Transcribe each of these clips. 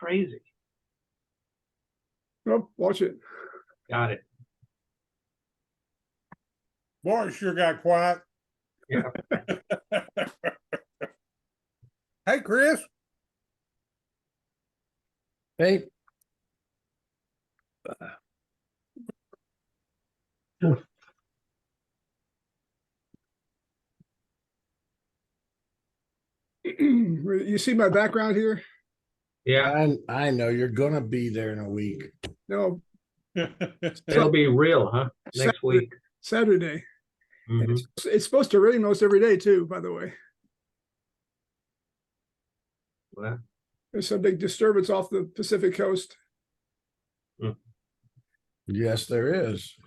crazy. Nope, watch it. Got it. Boy, it sure got quiet. Yeah. Hey, Chris. Hey, You see my background here? Yeah. I know you're gonna be there in a week. No, It'll be real, huh? Next week. Saturday. And Mhm. it's supposed to rain most every day too, by the way. Well, There's some big disturbance off the Pacific coast. Yes, there is.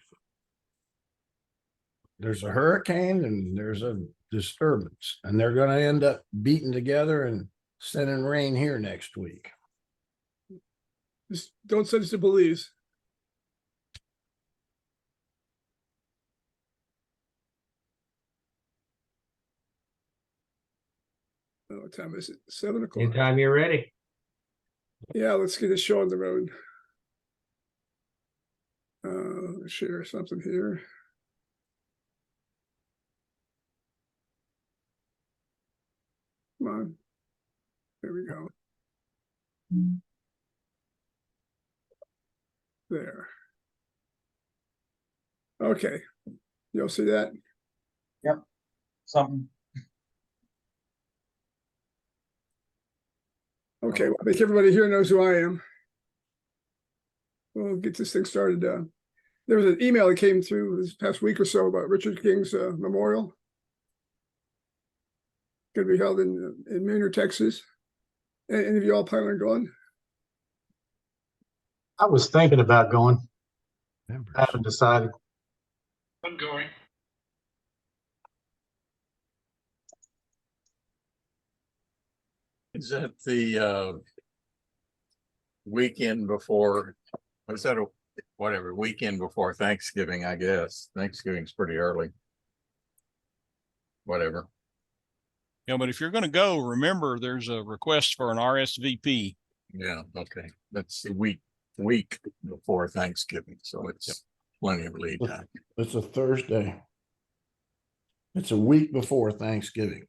There's a hurricane and there's a disturbance, and they're gonna end up beating together and sending rain here next week. Just don't send us to Belize. Oh, what time is it? 7 o'clock. anytime you're ready. Yeah, let's get a show on the road. Let's share something here. Come on. There we go. There. Okay. You'll see that? Something. Okay, well, I think everybody here knows who I am. We'll get this thing started. There was an email that came through this past week or so about Richard King's memorial. Going to be held in Manor, Texas. Any of you all planning on going? I was thinking about going. Members. I haven't decided. I'm going. Is that the weekend before? Was that a whatever weekend before Thanksgiving? I guess Thanksgiving's pretty early. Whatever. Yeah, but if you're going to go, remember there's a request for an RSVP. Yeah. Okay. That's the week before Thanksgiving, so it's plenty of lead time. It's a Thursday. It's a week before Thanksgiving.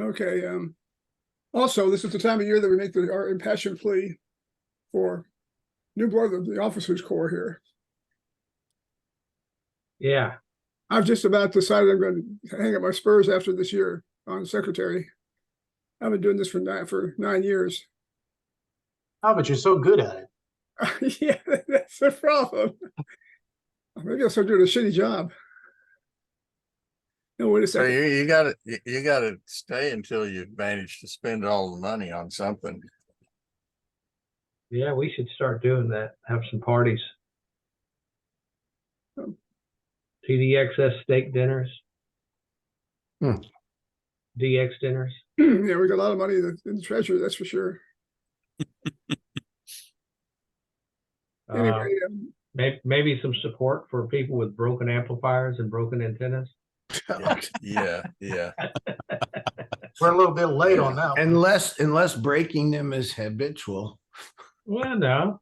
Okay. Also, this is the time of year that we make our impassioned plea for new blood of the officers' corps here. Yeah. I've just about decided I'm going to hang up my spurs after this year on secretary. I've been doing this for 9 years. Oh, but you're so good at it. Yeah, that's the problem. Maybe I'll start doing a shitty job. No, wait a So second. you gotta stay until you manage to spend all the money on something. Yeah, we should start doing that. Have some parties. Um, TDXS steak dinners. Hmm. DX dinners. Yeah, we got a lot of money in the treasury, that's for sure. Anyway, Maybe some support for people with broken amplifiers and broken antennas. Yeah. We're a little bit late on that. Unless breaking them is habitual. Well, no,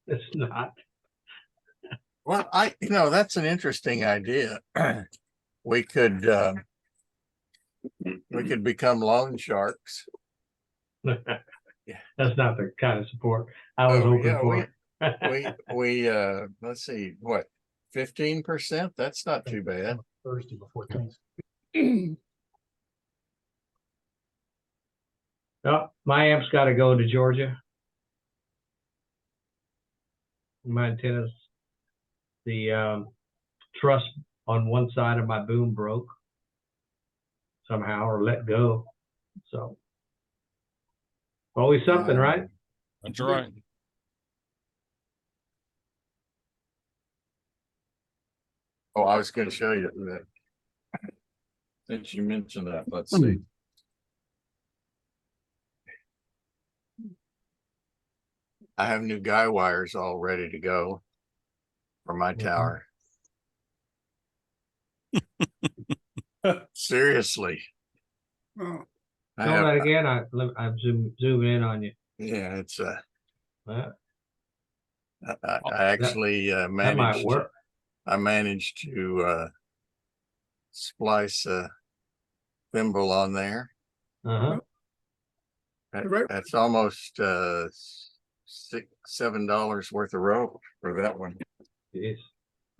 it's not. Well, that's an interesting idea. We could become loan sharks. That's not the kind of support I was hoping for. We let's see, what, 15%? That's not too bad. Thursday before Thanksgiving. Oh, my amp's got to go to Georgia. My antennas, the truss on one side of my boom broke somehow or let go. So always something, right? That's right. Oh, I was going to show you that. Since you mentioned that, let's see. I have new guy wires all ready to go for my tower. seriously. Oh, I Tell have, that again. I'm zooming in on you. yeah, it's That, I actually that might managed. work. I managed to splice a thimble on there. Uh-huh. Right. That's almost $7 worth of rope for that one. Jeez.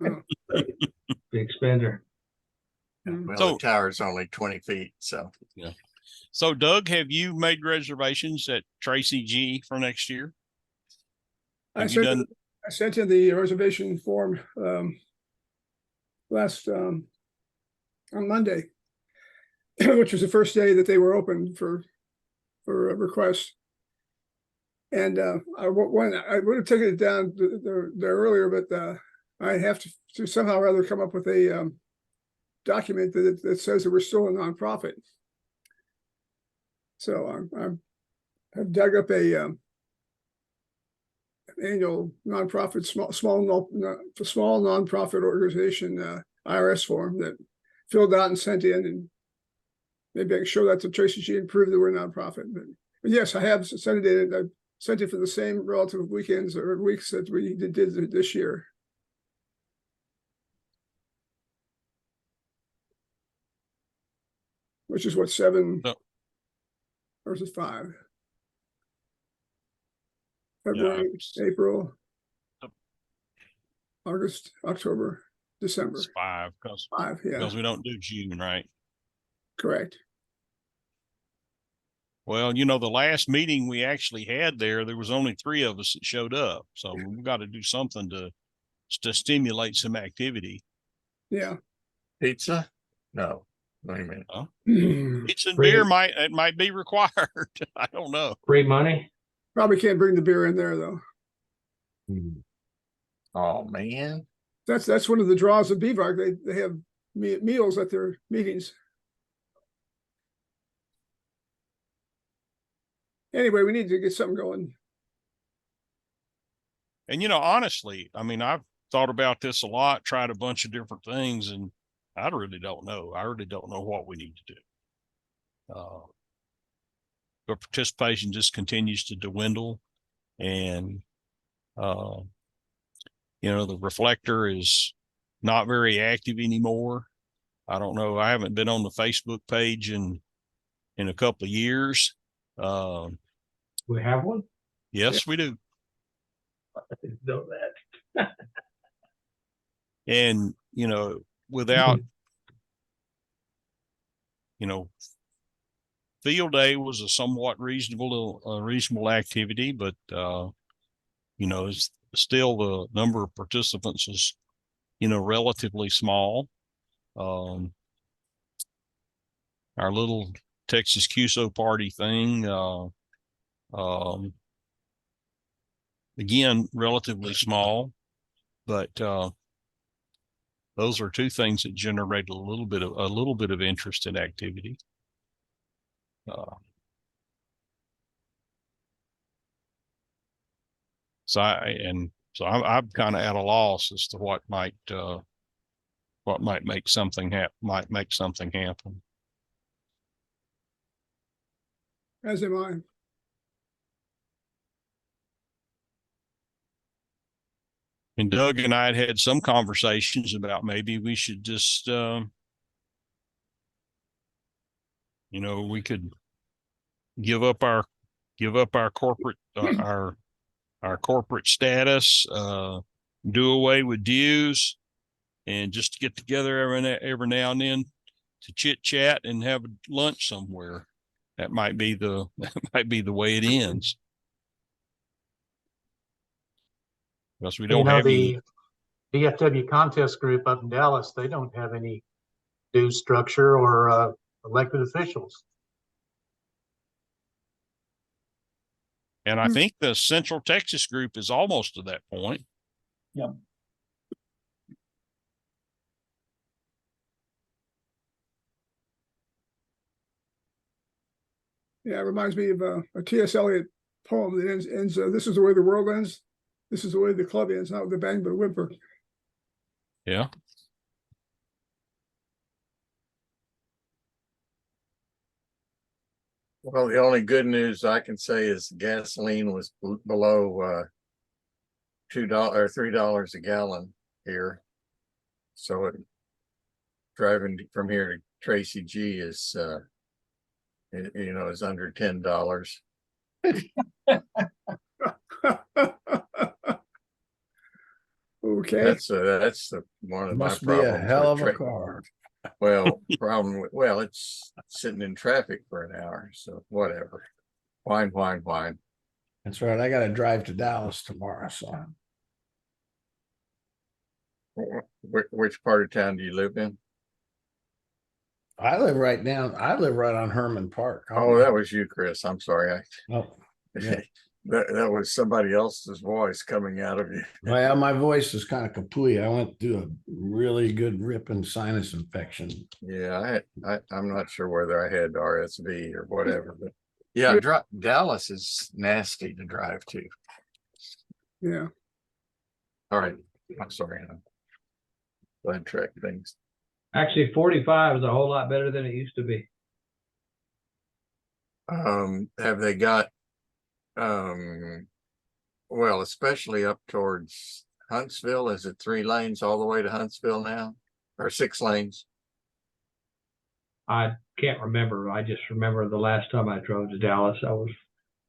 Oh. Big spender. Well, So- the tower's only 20 feet, so So Doug, have you made reservations at Tracy G for next year? I Have you sent, done? I sent in the reservation form last on Monday, which was the first day that they were open for requests. And I would have taken it down there earlier, but I have to somehow or other come up with a document that says that we're still a nonprofit. So I've dug up a annual nonprofit, small nonprofit organization IRS form that filled out and sent in, and maybe I can show that to Tracy G and prove that we're a nonprofit. But yes, I have sent it in. I sent it for the same relative weekends or weeks that we did this year. Which is what, 7 No. or is it 5? February, April, August, October, December. It's 5 because 5, yeah, we don't do June, right? correct. Well, you know, the last meeting we actually had there was only 3 of us that showed up. So we've got to do something to stimulate some activity. Yeah. pizza? No, wait a minute. Pizza and Free- beer might be required. I don't know. Free money. Probably can't bring the beer in there though. Oh man, That's one of the draws of BVARC. They have meals at their meetings. Anyway, we need to get something going. And, you know, honestly, I mean, I've thought about this a lot, tried a bunch of different things, and I really don't know. I really don't know what we need to do. But participation just continues to dwindle, and you know, the reflector is not very active anymore. I don't know. I haven't been on the Facebook page in a couple of years. We have one. Yes, we do. I didn't know that. And, you know, without, you know, field day was a somewhat reasonable activity, but, you know, it's still the number of participants is, you know, relatively small. Our little Texas QSO party thing, again, relatively small, but those are 2 things that generated a little bit of interest in activity. So I'm kind of at a loss as to what might make something happen. As am I. And Doug and I had some conversations about maybe we should just, you know, we could give up our corporate, our corporate status, do away with dues, and just get together every now and then to chit chat and have lunch somewhere. That might be the way it ends. Because we don't have the DFW contest group up in Dallas, they don't have any due structure or elected officials. and I think the Central Texas group is almost to that point. Yeah, it reminds me of a T.S. Eliot poem that ends this is the way the world ends. This is the way the club ends, not with a bang but a whimper. Yeah. Well, the only good news I can say is gasoline was below $2 or $3 a gallon here. So driving from here to Tracy G is is under $10. Okay, That's one of my Must be a problems hell with of a car. Well, it's sitting in traffic for an hour, so whatever. Whine. That's right. I gotta drive to Dallas tomorrow, so Which part of town do you live in? I live right on Herman Park. Oh, that was you, Chris. I'm sorry. Oh, yeah. That was somebody else's voice coming out of you. Well, my voice is kind of complete. I went through a really good ripping sinus infection. Yeah, I'm not sure whether I had RSV or whatever, but yeah, Dallas is nasty to drive to. yeah. All right, I'm sorry. Glad track things. Actually, 45 is a whole lot better than it used to be. Have they got well, especially up towards Huntsville, is it 3 lanes all the way to Huntsville now, or 6 lanes? I can't remember. I just remember the last time I drove to Dallas, I was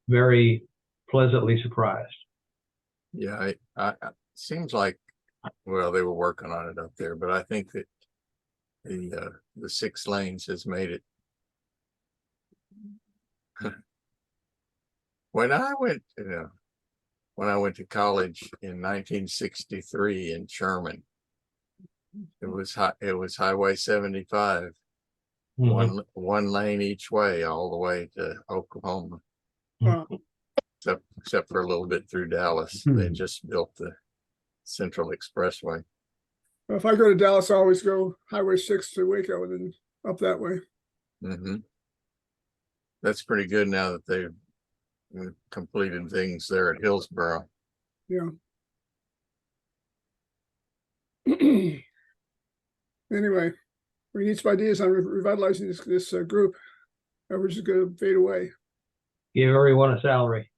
very pleasantly surprised. Yeah, I seems like, well, they were working on it up there, but I think that the 6 lanes has made it. When I went to college in 1963 in Sherman, it was Highway 75, Mhm. one lane each way all the way to Oklahoma, Wow. except for a little bit through Dallas. They just built the Central Expressway. Well, if I go to Dallas, I always go Highway 6 to Waco and then up that way. That's pretty good now that they've completed things there at Hillsboro. Yeah. Anyway, we need some ideas on revitalizing this group. We're just going to fade away. Give everyone a salary.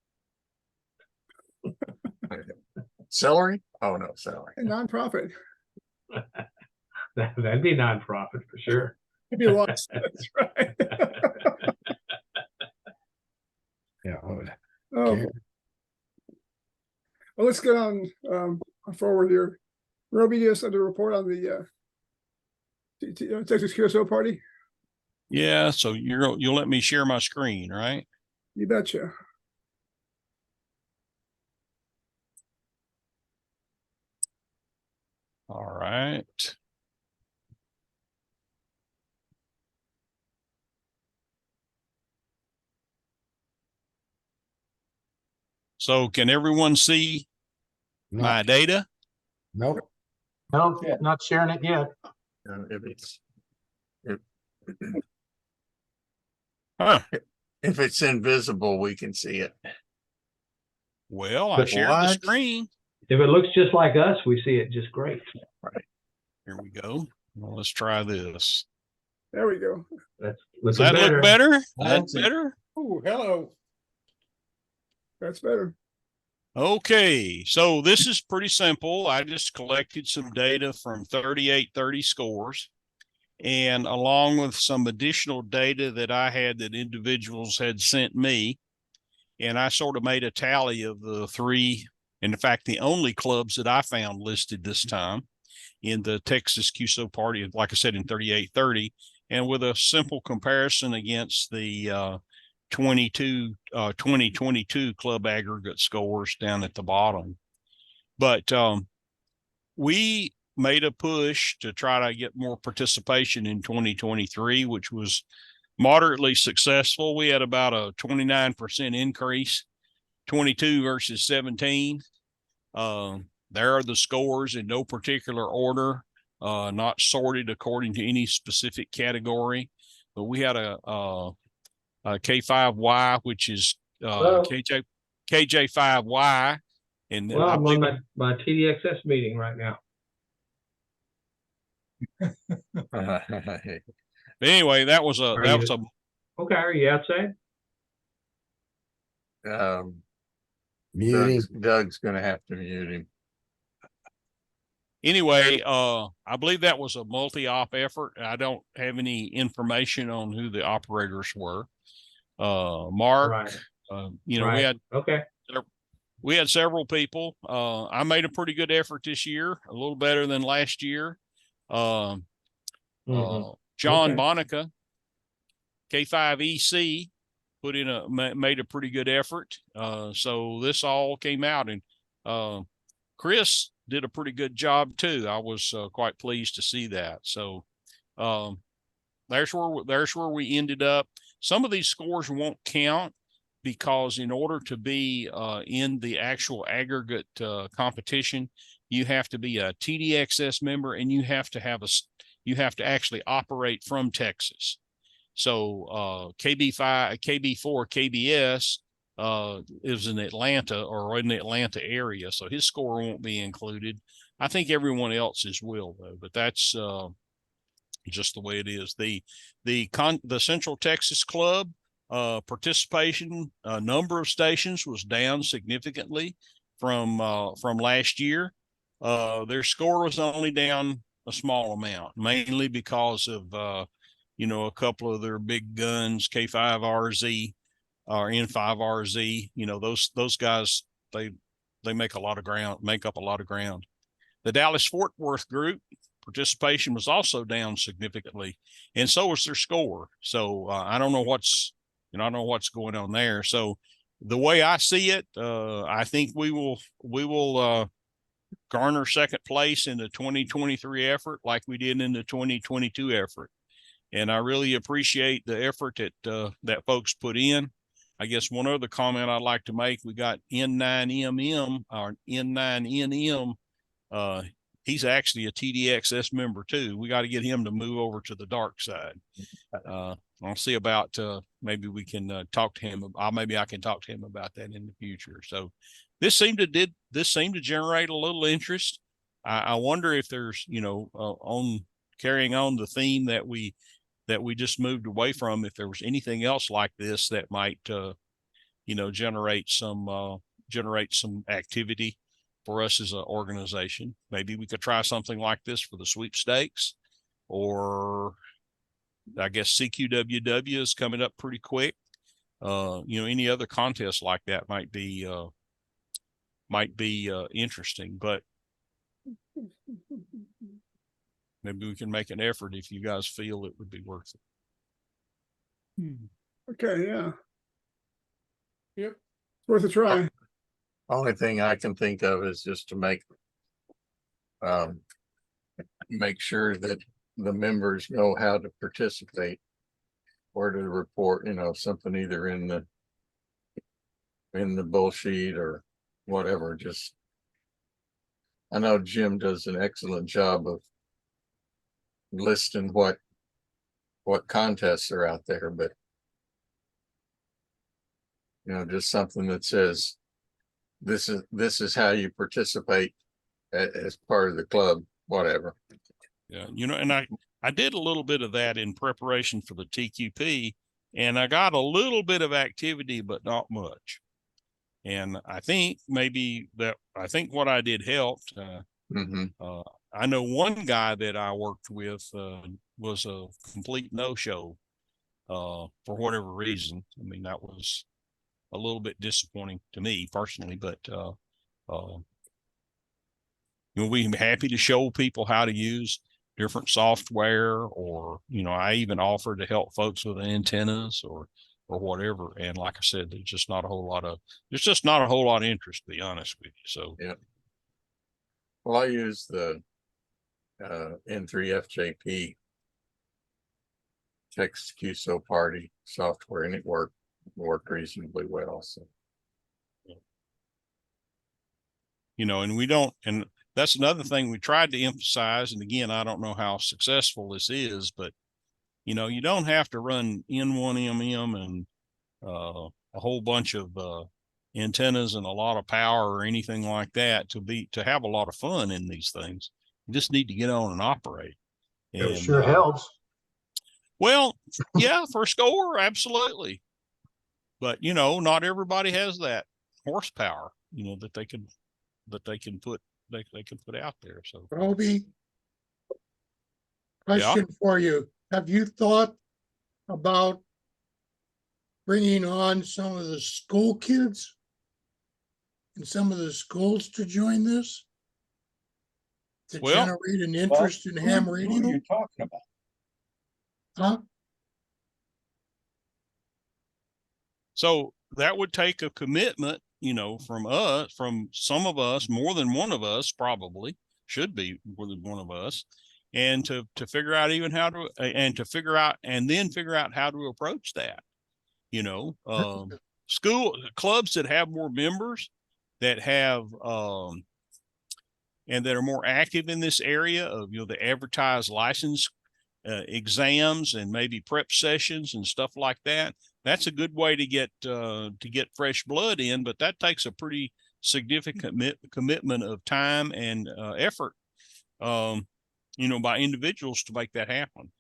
Celery? Oh no, celery. A nonprofit. That'd be nonprofit for sure. It'd be a lot. That's right. Yeah. Oh, Okay. well, let's get on forward here. Roby, you just had a report on the Texas QSO party. Yeah, so you'll let me share my screen, right? You betcha. All right. So can everyone see No, my data? nope. No, not sharing it yet. Huh. If it's invisible, we can see it. Well, I But shared the what? screen. If it looks just like us, we see it just great. Here we go. Well, let's try this. There we go. That's Does looking that look better? That's That's it. better? Oh, hello. That's better. Okay, so this is pretty simple. I just collected some data from 3830 scores, and along with some additional data that I had that individuals had sent me, and I sort of made a tally of the 3, and in fact, the only clubs that I found listed this time in the Texas QSO party, like I said, in 3830, and with a simple comparison against the 2022 club aggregate scores down at the bottom. But we made a push to try to get more participation in 2023, which was moderately successful. We had about a 29% increase, 22 versus 17. There are the scores in no particular order, not sorted according to any specific category. But we had a K5Y, which is KJ5Y. And Well, I'm on my TDXS meeting right now. anyway, that was a Okay, are you outside? Muting. Doug's gonna have to mute him. Anyway, I believe that was a multi-op effort. I don't have any information on who the operators were. Mark, Right. you know, Right. Okay. we had several people. I made a pretty good effort this year, a little better than last year. John Okay. Bonica, K5EC, made a pretty good effort. So this all came out, and Chris did a pretty good job too. I was quite pleased to see that. So there's where we ended up. Some of these scores won't count because in order to be in the actual aggregate competition, you have to be a TDXS member, and you have to actually operate from Texas. So KB4 KBS is in Atlanta or in the Atlanta area, so his score won't be included. I think everyone else's will though, but that's just the way it is. The Central Texas Club participation number of stations was down significantly from last year. Their score was only down a small amount, mainly because of a couple of their big guns, K5RZ or N5RZ. Those guys, they make up a lot of ground. The Dallas Fort Worth group participation was also down significantly, and so was their score. So I don't know what's going on there. So the way I see it, I think we will garner second place in the 2023 effort like we did in the 2022 effort. And I really appreciate the effort that folks put in. I guess one other comment I'd like to make, we got N9MM or N9NM. He's actually a TDXS member too. We got to get him to move over to the dark side. I'll see about maybe we can talk to him. Maybe I can talk to him about that in the future. So this seemed to generate a little interest. I wonder if there's on carrying on the theme that we just moved away from, if there was anything else like this that might generate some activity for us as an organization. Maybe we could try something like this for the sweepstakes, or I guess CQWW is coming up pretty quick. Any other contest like that might be interesting, but maybe we can make an effort if you guys feel it would be worth it. Okay, yeah. Yep. Worth a try. Only thing I can think of is just to make sure that the members know how to participate, or to report, something either in the bull sheet or whatever. Just, I know Jim does an excellent job of listing what contests are out there, but just something that says this is how you participate as part of the club, whatever. Yeah, and I did a little bit of that in preparation for the TQP, and I got a little bit of activity, but not much. And I think what I did helped. I know one guy that I worked with was a complete no-show for whatever reason. I mean, that was a little bit disappointing to me personally, but we're happy to show people how to use different software, or I even offered to help folks with antennas or whatever. And like I said, there's just not a whole lot of interest, to be honest with you. So yeah. Well, I use the N3FJP text QSO party software, and it worked reasonably well. So, and that's another thing we tried to emphasize. And again, I don't know how successful this is, but you don't have to run N1MM and a whole bunch of antennas and a lot of power or anything like that to have a lot of fun in these things. You just need to get on and operate. And, it sure helps. Well, yeah, for a score, absolutely. but you know, not everybody has that horsepower, you know, that they can put out there. So Roby, yeah. question for you. Have you thought about bringing on some of the school kids and some of the schools to join this? To Well, generate an interest in ham Who are radio? you talking about? Huh? so that would take a commitment, you know, from some of us, more than one of us, probably should be more than one of us, and to figure out even how to, and to figure out, and then figure out how to approach that, you know, school clubs that have more members, that have, and that are more active in this area of, you know, the advertised license exams and maybe prep sessions and stuff like that. That's a good way to get fresh blood in, but that takes a pretty significant commitment of time and effort, you know, by individuals to make that happen.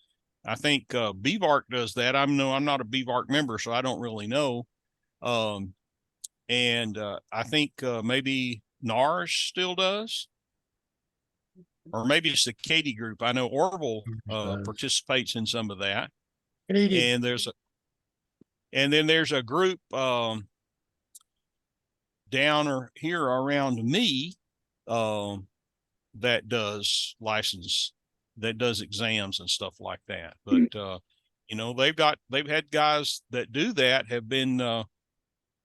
I think BVARC does that. I'm not a BVARC member, so I don't really know. And I think maybe NARS still does, or maybe it's the Katie group. I know Orville participates in some of that. Katie, And then there's a group down here around me that does exams and stuff like that. But you know, they've had guys that do that, have been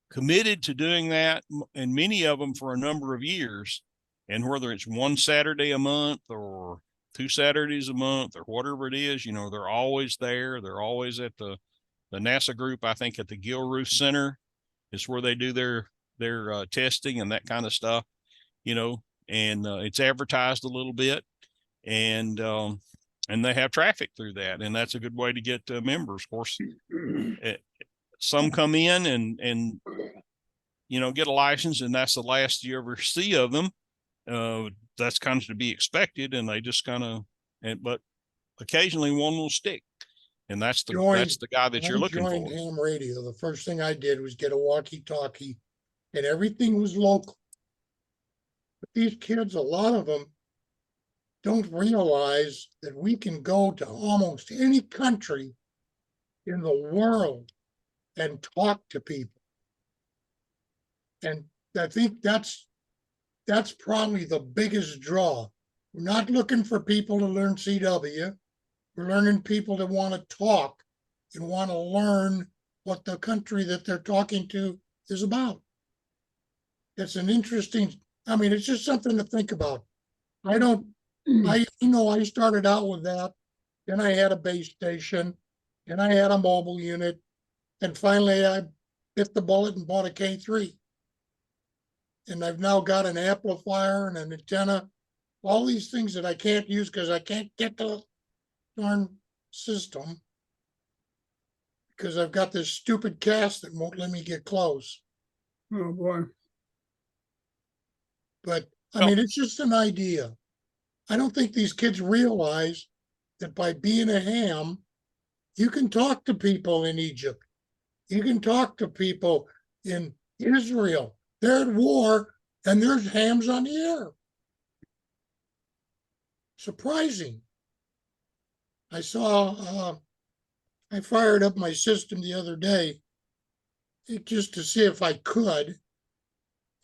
committed to doing that, and many of them for a number of years. And whether it's one Saturday a month or 2 Saturdays a month or whatever it is, you know, they're always there. They're always at the NASA group, I think at the Gilruth Center is where they do their testing and that kind of stuff, you know, and it's advertised a little bit, and they have traffic through that. And that's a good way to get members. Of course, some come in and, you know, get a license, and that's the last you ever see of them. That's kind of to be expected, and they just kind of, but occasionally one will stick, and that's the guy that you're looking joined for. ham radio. The first thing I did was get a walkie-talkie, and everything was local. But these kids, a lot of them don't realize that we can go to almost any country in the world and talk to people. And I think that's probably the biggest draw. We're not looking for people to learn CW. We're learning people that want to talk and want to learn what the country that they're talking to is about. It's an interesting, I mean, it's just something to think about. I know I started out with that. Then I had a base station, and I had a mobile unit. And finally I bit the bullet and bought a K3. And I've now got an amplifier and an antenna, all these things that I can't use because I can't get the darn system because I've got this stupid cast that won't let me get close. Oh, boy. But I mean, it's just an idea. I don't think these kids realize that by being a ham, you can talk to people in Egypt. You can talk to people in Israel. They're at war, and there's hams on the air. Surprising. I fired up my system the other day just to see if I could.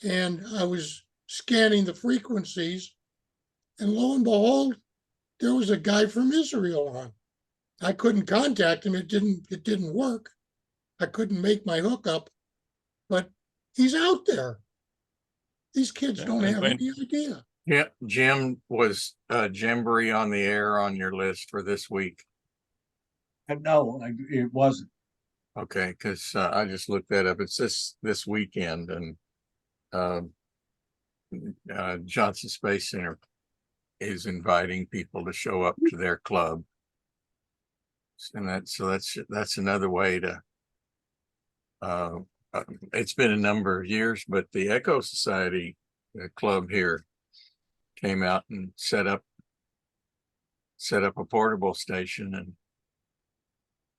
And I was scanning the frequencies, and lo and behold, there was a guy from Israel on. I couldn't contact him. It didn't work. I couldn't make my hookup, but he's out there. These kids don't have any idea. Yeah, Jim, was Jamboree on the air on your list for this week? No, it wasn't. Okay, because I just looked that up. It's this weekend, and Johnson Space Center is inviting people to show up to their club, and that's another way to. It's been a number of years, but the Echo Society club here came out and set up a portable station, and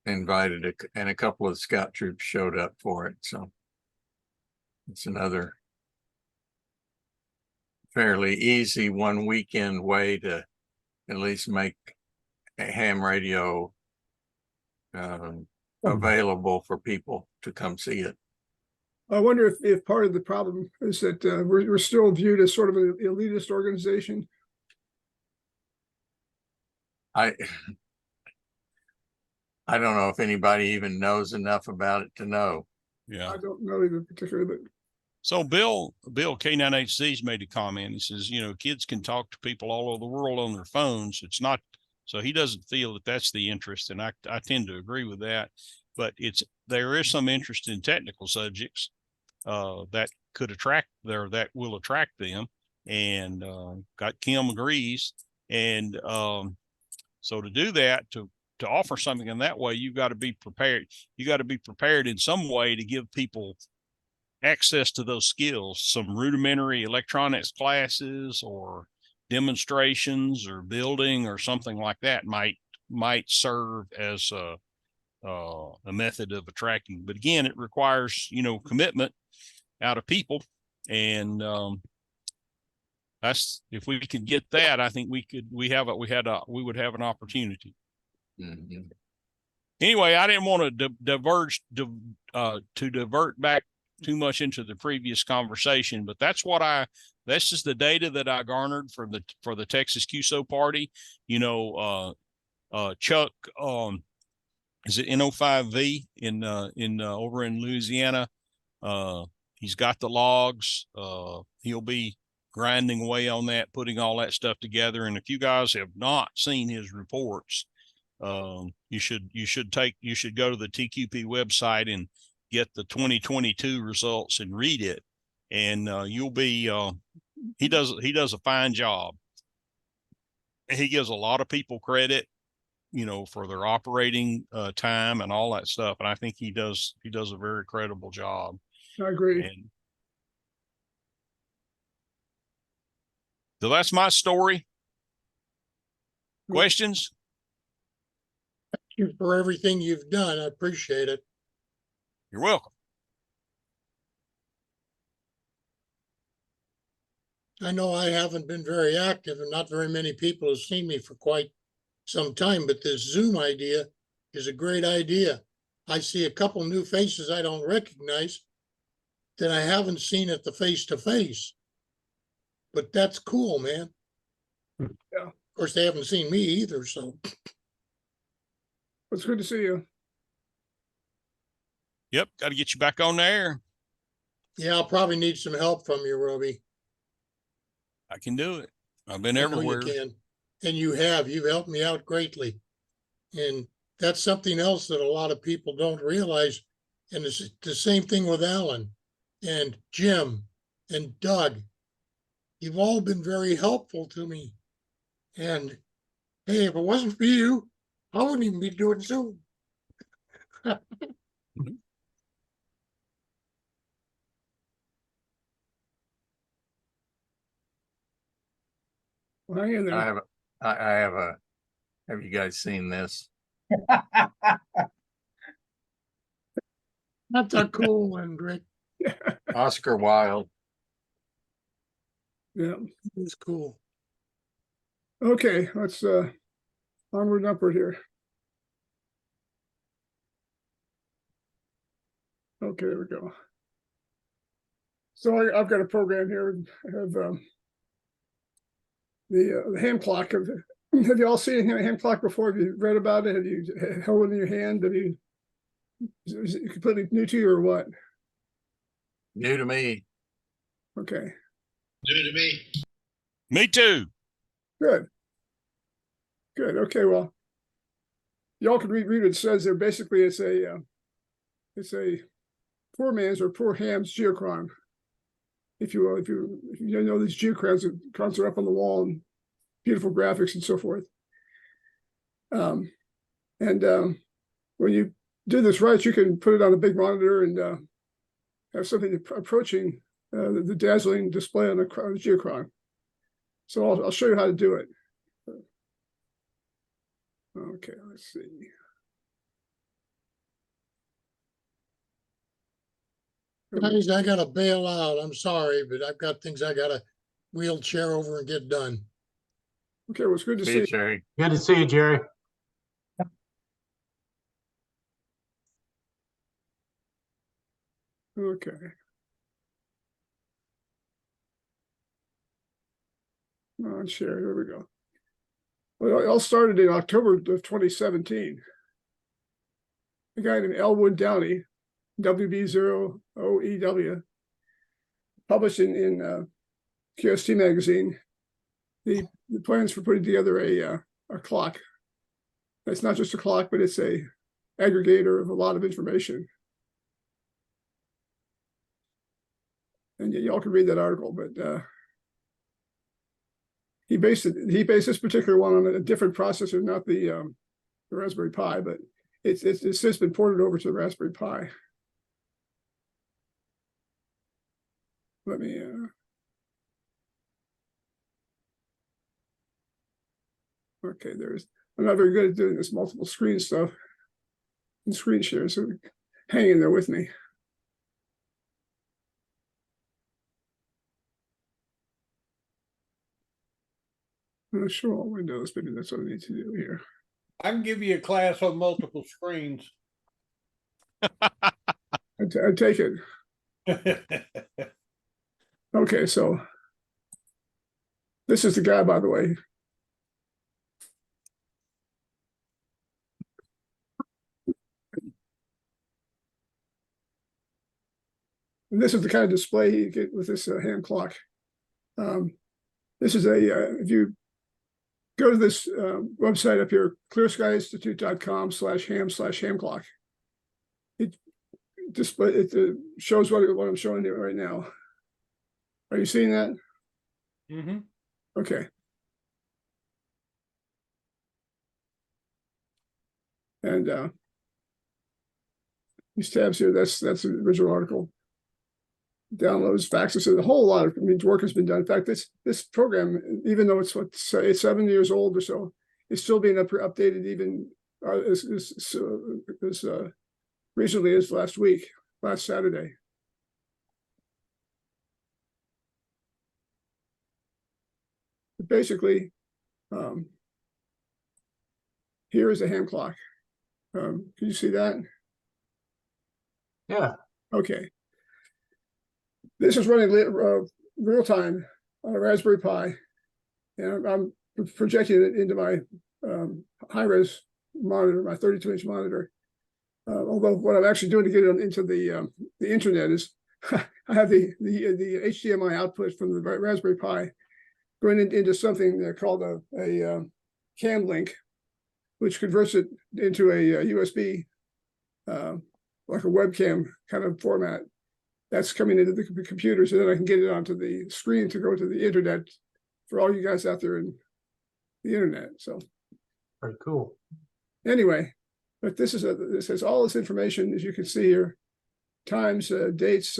invited and a couple of scout troops showed up for it. So it's another fairly easy one weekend way to at least make a ham radio available for people to come see it. I wonder if part of the problem is that we're still viewed as sort of an elitist organization. I don't know if anybody even knows enough about it to know. Yeah. I don't know either particularly, but So Bill K9HC's made a comment. He says, you know, kids can talk to people all over the world on their phones. It's not, so he doesn't feel that that's the interest. And I tend to agree with that, but there is some interest in technical subjects that could attract that will attract them. And got Kim agrees. And so to do that, to offer something in that way, you've got to be prepared. You got to be prepared in some way to give people access to those skills, some rudimentary electronics classes or demonstrations or building or something like that might serve as a method of attracting. But again, it requires, you know, commitment out of people. And that's, if we could get that, I think we would have an opportunity. Mhm. Anyway, I didn't want to divert back too much into the previous conversation, but that's just the data that I garnered for the Texas QSO party. You know, Chuck, is it N05V in over in Louisiana? He's got the logs. He'll be grinding away on that, putting all that stuff together. And if you guys have not seen his reports, you should go to the TQP website and get the 2022 results and read it. And you'll be he does a fine job. He gives a lot of people credit, you know, for their operating time and all that stuff. And I think he does a very credible job. I agree. And so that's my story. Questions? Thank you for everything you've done. I appreciate it. You're welcome. I know I haven't been very active and not very many people have seen me for quite some time, but this Zoom idea is a great idea. I see a couple new faces I don't recognize that I haven't seen at the face-to-face. But that's cool, man. Yeah. Of course, they haven't seen me either, so. It's good to see you. Yep, got to get you back on the air. Yeah, I'll probably need some help from you, Roby. I can do it. I've been I know everywhere. you can. And you've helped me out greatly. And that's something else that a lot of people don't realize. And it's the same thing with Alan and Jim and Doug. You've all been very helpful to me. And hey, if it wasn't for you, I wouldn't even be doing Zoom. Well, hang in there. Have you guys seen this? That's a cool one, Rick. Oscar Wilde. Yeah. It's cool. Okay, let's onward and upward here. Okay, there we go. So I've got a program here. I have the HamClock. Have you all seen HamClock before? Have you read about it? Have you held it in your hand? Is it completely new to you or what? New to me. Okay, New to me. Me too. good. Good. Okay, well, y'all can read what it says there. Basically, it's a poor man's or poor ham's geochron, if you will. If you know these geochrons are up on the wall and beautiful graphics and so forth. When you do this right, you can put it on a big monitor and have something approaching the dazzling display on the geochron. So I'll show you how to do it. Okay, let's see. Guys, I gotta bail out. I'm sorry, but I've got things I gotta wheelchair over and get done. Okay, well, it's good to See see you, you. Jerry. Good to see you, Jerry. Okay. On share, here we go. Well, it all started in October of 2017. A guy named Elwood Downey, WB0OEW, published in QST magazine the plans for putting together a clock. It's not just a clock, but it's a aggregator of a lot of information. And y'all can read that article, but he based this particular one on a different processor, not the Raspberry Pi, but it's since been ported over to the Raspberry Pi. Let me okay, I'm not very good at doing this multiple screen stuff and screen share, so hang in there with me. I'm not sure all windows, maybe that's what I need to do here. I can give you a class on multiple screens. I take it. Okay, so this is the guy, by the way. And this is the kind of display you get with this HamClock. This is if you go to this website up here, clearskyinstitute.com/ham/HamClock. It shows what I'm showing you right now. Are you seeing that? Mm-hmm. Okay. And these tabs here, that's the original article. Downloads, faxes, a whole lot of work has been done. In fact, this program, even though it's 7 years old or so, is still being updated even as recently as last Saturday. But basically, here is a HamClock. Can you see that? Yeah. Okay. This is running real time on a Raspberry Pi, and I'm projecting it into my high-res monitor, my 32-inch monitor. Although what I'm actually doing to get it into the internet is I have the HDMI output from the Raspberry Pi going into something called a CAN link, which converts it into a USB, like a webcam kind of format. That's coming into the computer, so then I can get it onto the screen to go to the internet for all you guys out there in the internet. So Very cool. anyway, but this has all this information, as you can see here, times, dates,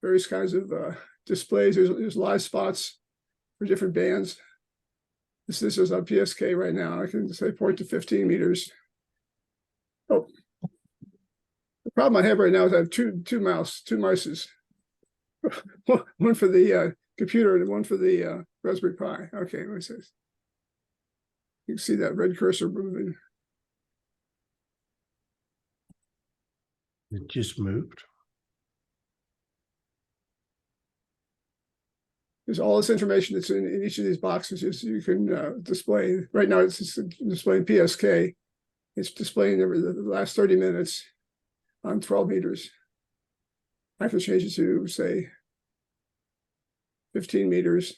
various kinds of displays. There's live spots for different bands. This is on PSK right now. I can say point to 15 meters. Oh, the problem I have right now is I have two mices, one for the computer and one for the Raspberry Pi. Okay, what is this? You can see that red cursor moving. It just moved. There's all this information that's in each of these boxes you can display. Right now it's displaying PSK. It's displaying the last 30 minutes on 12 meters. I can change it to, say, 15 meters.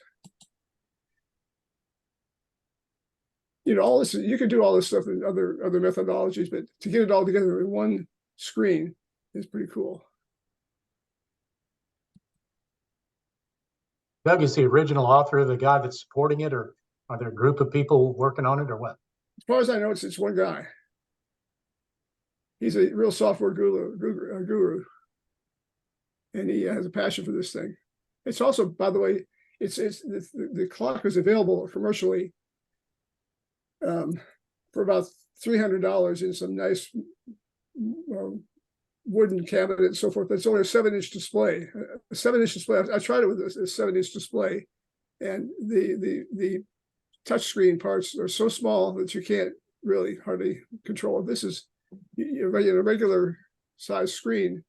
You know, all this, you can do all this stuff in other methodologies, but to get it all together in one screen is pretty cool. Doug is the original author of the guy that's supporting it, or are there a group of people working on it, or what? As far as I know, it's one guy. He's a real software guru, and he has a passion for this thing. It's also, by the way, the clock is available commercially for about $300 in some nice wooden cabinet and so forth. That's only a 7-inch display. A 7-inch display. I tried it with a 7-inch display, and the touchscreen parts are so small that you can't really hardly control it. This is a regular size screen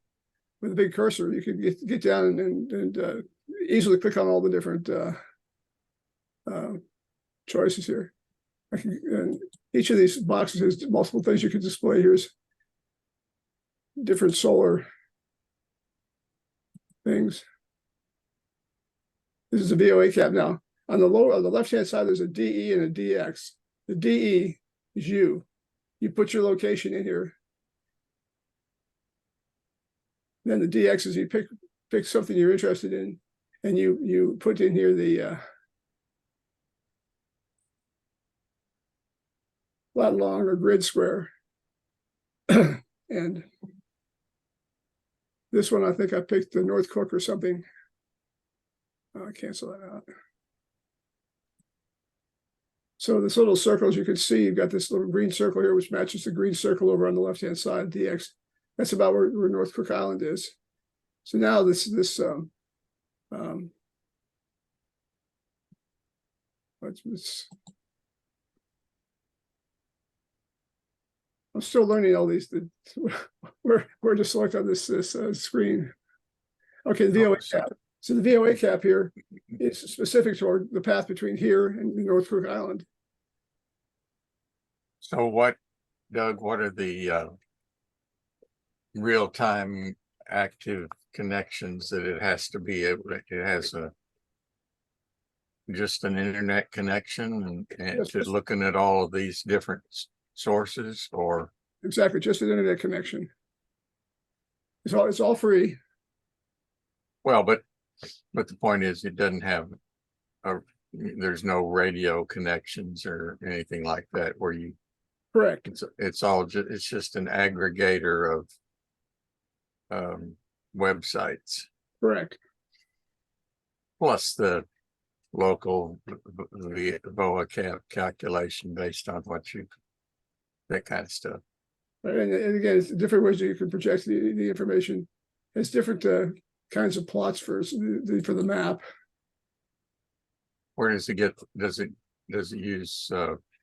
with a big cursor. You can get down and easily click on all the different choices here. And each of these boxes has multiple things you can display. Here's different solar things. This is a VOA cap now. On the left-hand side, there's a DE and a DX. The DE is you. You put your location in here. Then the DX is you pick something you're interested in, and you put in here the lat long or grid square. And this one, I think I picked the North Cook or something. I'll cancel that out. So this little circles, you can see you've got this little green circle here, which matches the green circle over on the left-hand side, DX. That's about where North Cook Island is. So now what's this? I'm still learning all these. Where to select on this screen? Okay, the VOA cap. So the VOA cap here is specific toward the path between here and North Cook Island. So what, Doug, what are the real-time active connections that it has to be able to, it has just an internet connection and Yes, to yes. looking at all of these different sources, or? Exactly, just an internet connection. It's all free. Well, but the point is, it doesn't have there's no radio connections or anything like that where you, Correct. it's all just, it's just an aggregator of websites, Correct. plus the local VOA calculation based on what you, that kind of stuff. And again, it's different ways that you can project the information. It's different kinds of plots for the map. Where does it get, does it use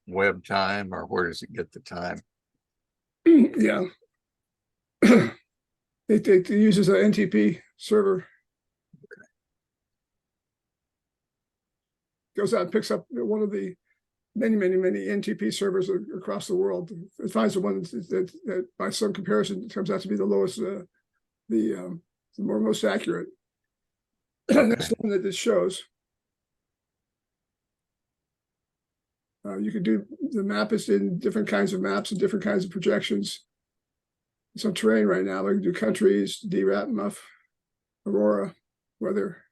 web time, or where does it get the time? Yeah. It uses an NTP server. Goes out and picks up one of the many NTP servers across the world. It finds the one that by some comparison turns out to be the lowest, the most accurate. That's the one that this shows. You could do, the map is in different kinds of maps and different kinds of projections. Some terrain right now. I can do countries, DRAT, MUF, Aurora, weather.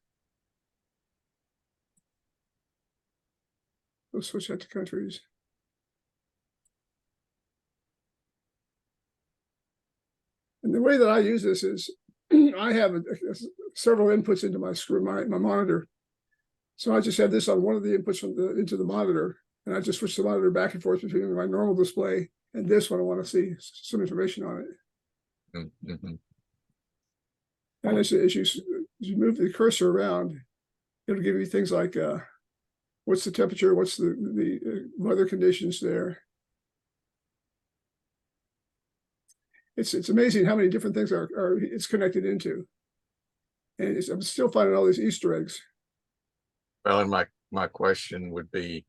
We'll switch that to countries. And the way that I use this is I have several inputs into my screen, my monitor. So I just have this on one of the inputs into the monitor, and I just switch the monitor back and forth between my normal display and this when I want to see some information on it. Mm-hmm. And as you move the cursor around, it'll give you things like what's the temperature, what's the weather conditions there. It's amazing how many different things are it's connected into. And I'm still finding all these Easter eggs. Well, and my question would be,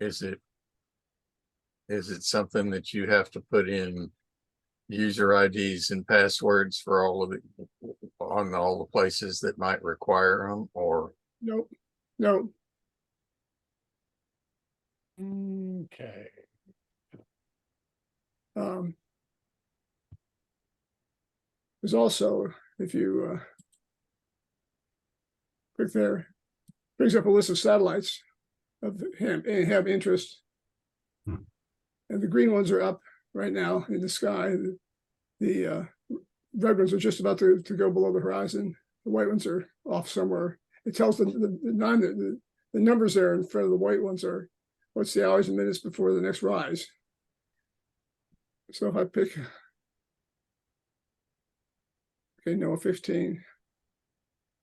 is it something that you have to put in user IDs and passwords for all of on all the places that might require them, or? Nope. No. Okay. There's also, if you click there, brings up a list of satellites of have interest. And the green ones are up right now in the sky. The red ones are just about to go below the horizon. The white ones are off somewhere. It tells the numbers there in front of the white ones are what's the hours and minutes before the next rise. So if I pick Okay, no 15.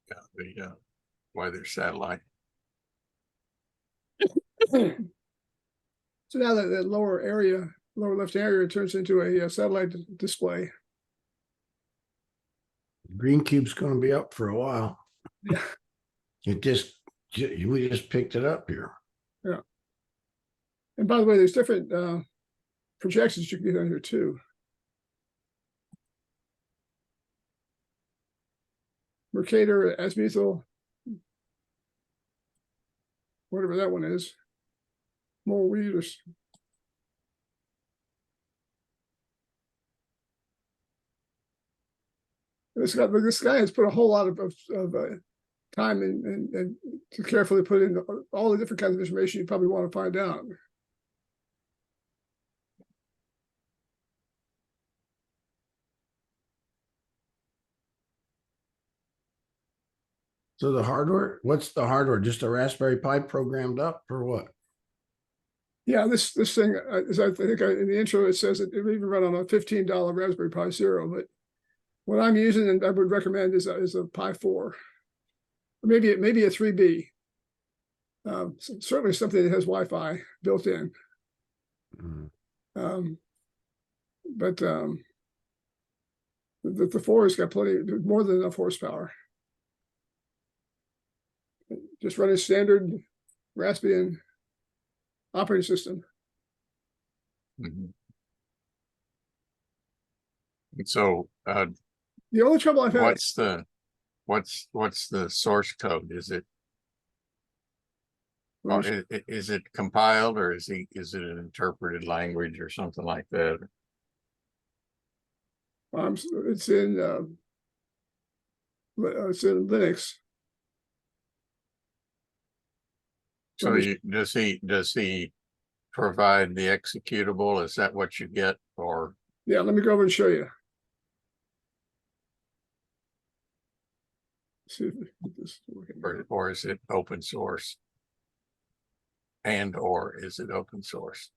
Yeah, the weather satellite. So now that lower area, lower left area turns into a satellite display. Green cube's gonna be up for a while. Yeah. We just picked it up here. And by the way, there's different projections you can get on here too. Mercator, azimuthal, whatever that one is. More readers. This guy has put a whole lot of time and to carefully put in all the different kinds of information you probably want to find out. So the hardware, what's the hardware? Just a Raspberry Pi programmed up or what? Yeah, this thing, as I think in the intro, it says it even run on a $15 Raspberry Pi Zero, but what I'm using and I would recommend is a Pi 4, or maybe a 3B. Certainly something that has Wi-Fi built in. Mm. But the 4 has got plenty, more than enough horsepower. Just running standard Raspbian operating system. Mhm. And so, The only trouble I've had, what's the source code? Is it, well, is it compiled, or is it an interpreted language or something like that? it's in Linux. So does he provide the executable? Is that what you get, or? Yeah, let me go over and show you. See if this is working. Or is it open source? Or is it open source?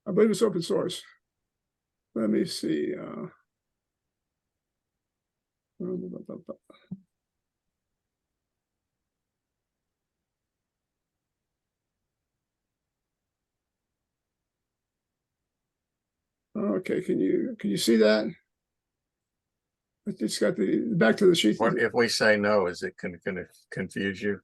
I believe it's open source. Let me see. Okay, can you see that? It's got the back to the sheet. What if we say no? Is it gonna confuse you?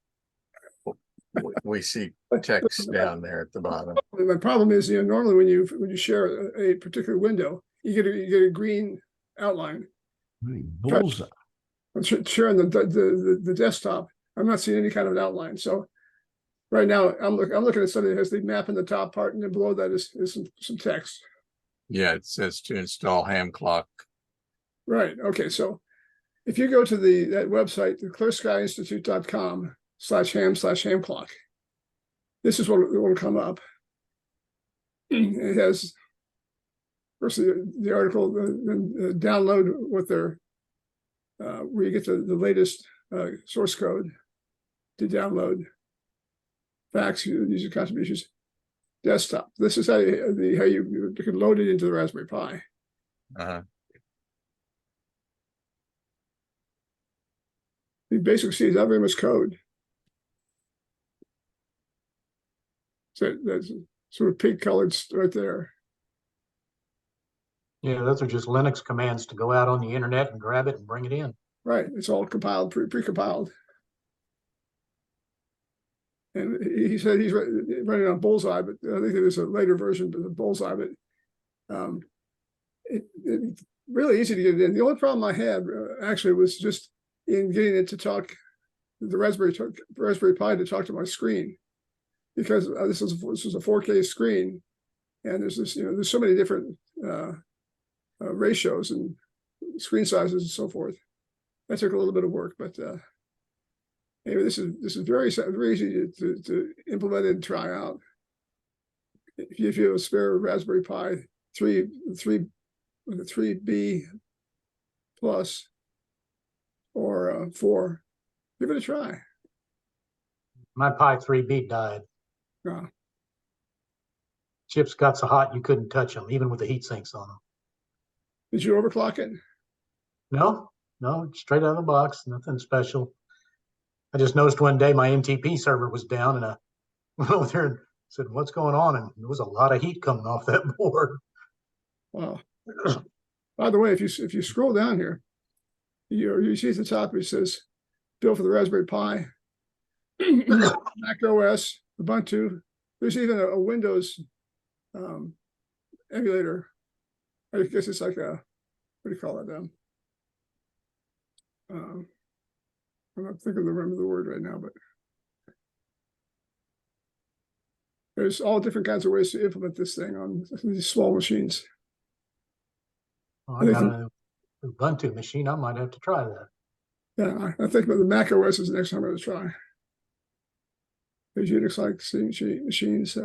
We see text down there at the bottom. My problem is, normally when you share a particular window, you get a green outline. Bullseye. I'm sharing the desktop. I'm not seeing any kind of an outline. So right now I'm looking at something that has the map in the top part, and then below that is some text. Yeah, it says to install HamClock. Right. Okay. So if you go to that website, the clearskyinstitute.com/ham/HamClock, this is what will come up. It has first the article, then download what they're where you get the latest source code to download, facts, user contributions, desktop. This is how you can load it into the Raspberry Pi. You basically see not very much code. So that's sort of pink colored right there. Yeah, those are just Linux commands to go out on the internet and grab it and bring it in. Right, it's all compiled, pre-compiled. And he said he's running on Bullseye, but I think there's a later version of the Bullseye, but it's really easy to get it in. The only problem I had actually was just in getting it to talk, the Raspberry Pi to talk to my screen, because this is a 4K screen, and there's this, there's so many different ratios and screen sizes and so forth. That took a little bit of work, but anyway, this is very easy to implement and try out. If you have a spare Raspberry Pi 3B plus or 4, give it a try. My Pi 3B died. Chips got so hot you couldn't touch them, even with the heat sinks on them. Did you overclock it? No, no, straight out of the box, nothing special. I just noticed one day my MTP server was down and I went over there and said, what's going on? And there was a lot of heat coming off that board. Wow. By the way, if you scroll down here, you see at the top it says built for the Raspberry Pi, Mac OS, Ubuntu. There's even a Windows emulator. I guess it's like a, what do you call it? I'm not thinking of the word right now, but there's all different kinds of ways to implement this thing on these small machines. I got an Ubuntu machine. I might have to try that. Yeah, I think the Mac OS is the next time I'm going to try. These Unix-like machines.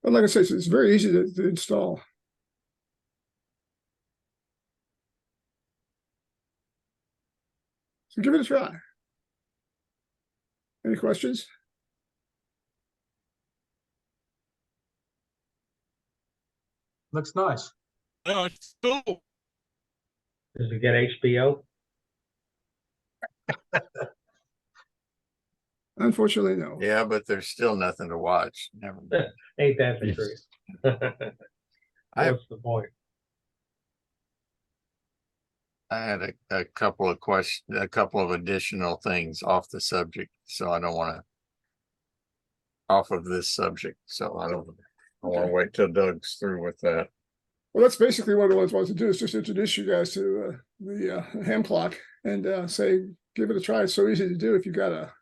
But like I said, it's very easy to install. So give it a try. Any questions? Looks nice. No, it's cool. Does it get HBO? Unfortunately, no. Yeah, but there's still nothing to watch. Never mind. Ain't that the truth? What's the point? I had a couple of questions, a couple of additional things off the subject, so I don't want to off of this subject. So I want to wait till Doug's through with that. Well, that's basically what I want to do, is just introduce you guys to the HamClock and say, give it a try. It's so easy to do if you've got a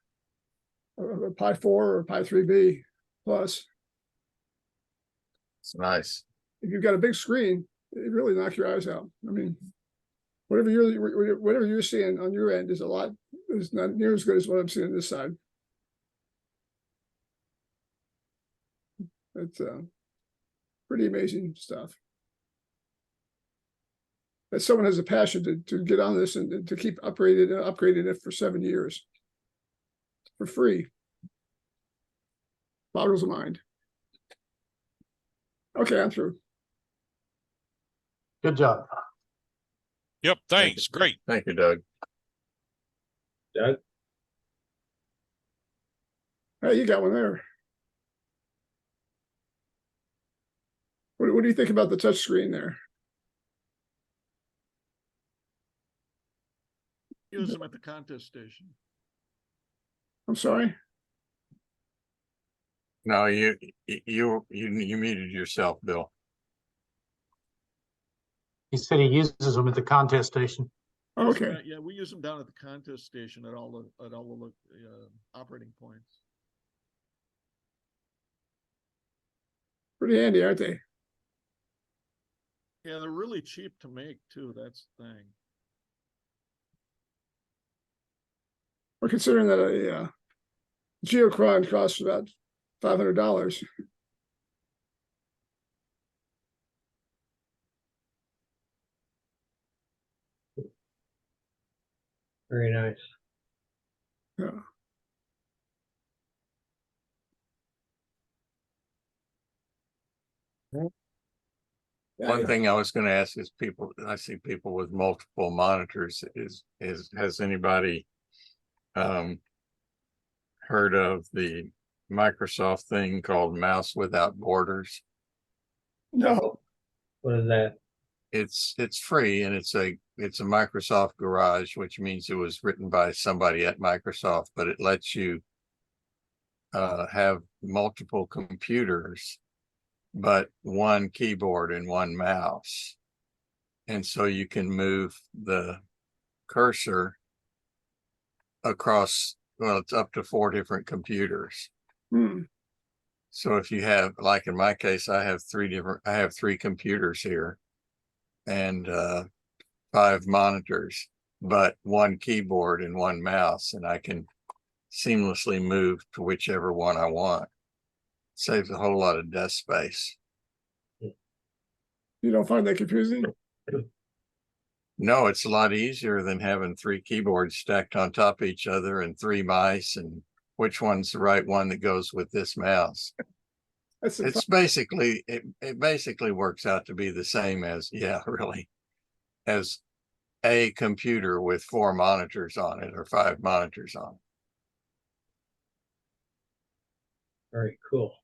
Pi 4 or a Pi 3B plus. It's nice. If you've got a big screen, it really knocks your eyes out. I mean, whatever you're seeing on your end is not near as good as what I'm seeing on this side. It's pretty amazing stuff. That someone has a passion to get on this and to keep upgrading it for 7 years for free. Boggles the mind. Okay, I'm through. Good job. Yep. Thanks. Great. Thank you, Doug. Doug? Hey, you got one there. What do you think about the touch screen there? Use them at the contest station. I'm sorry. No, you muted yourself, Bill. He said he uses them at the contest station. Okay. Yeah, we use them down at the contest station at all the operating points. Pretty handy, aren't they? Yeah, they're really cheap to make too. That's the thing. We're considering that a Geochron costs about $500. Very nice. Yeah. One thing I was going to ask is I see people with multiple monitors. Has anybody heard of the Microsoft thing called Mouse Without Borders? No. What is that? It's free, and it's a Microsoft Garage, which means it was written by somebody at Microsoft, but it lets you have multiple computers, but one keyboard and one mouse. And so you can move the cursor across, well, it's up to 4 different computers. Hmm. So if you have, like in my case, I have 3 computers here and 5 monitors, but one keyboard and one mouse, and I can seamlessly move to whichever one I want. Saves a whole lot of desk space. You don't find that confusing? No, it's a lot easier than having 3 keyboards stacked on top of each other and 3 mice and which one's the right one that goes with this mouse. That's the It's basically, it basically works out to be the same as, yeah, really, as a computer with 4 monitors on it or 5 monitors on it. Very cool.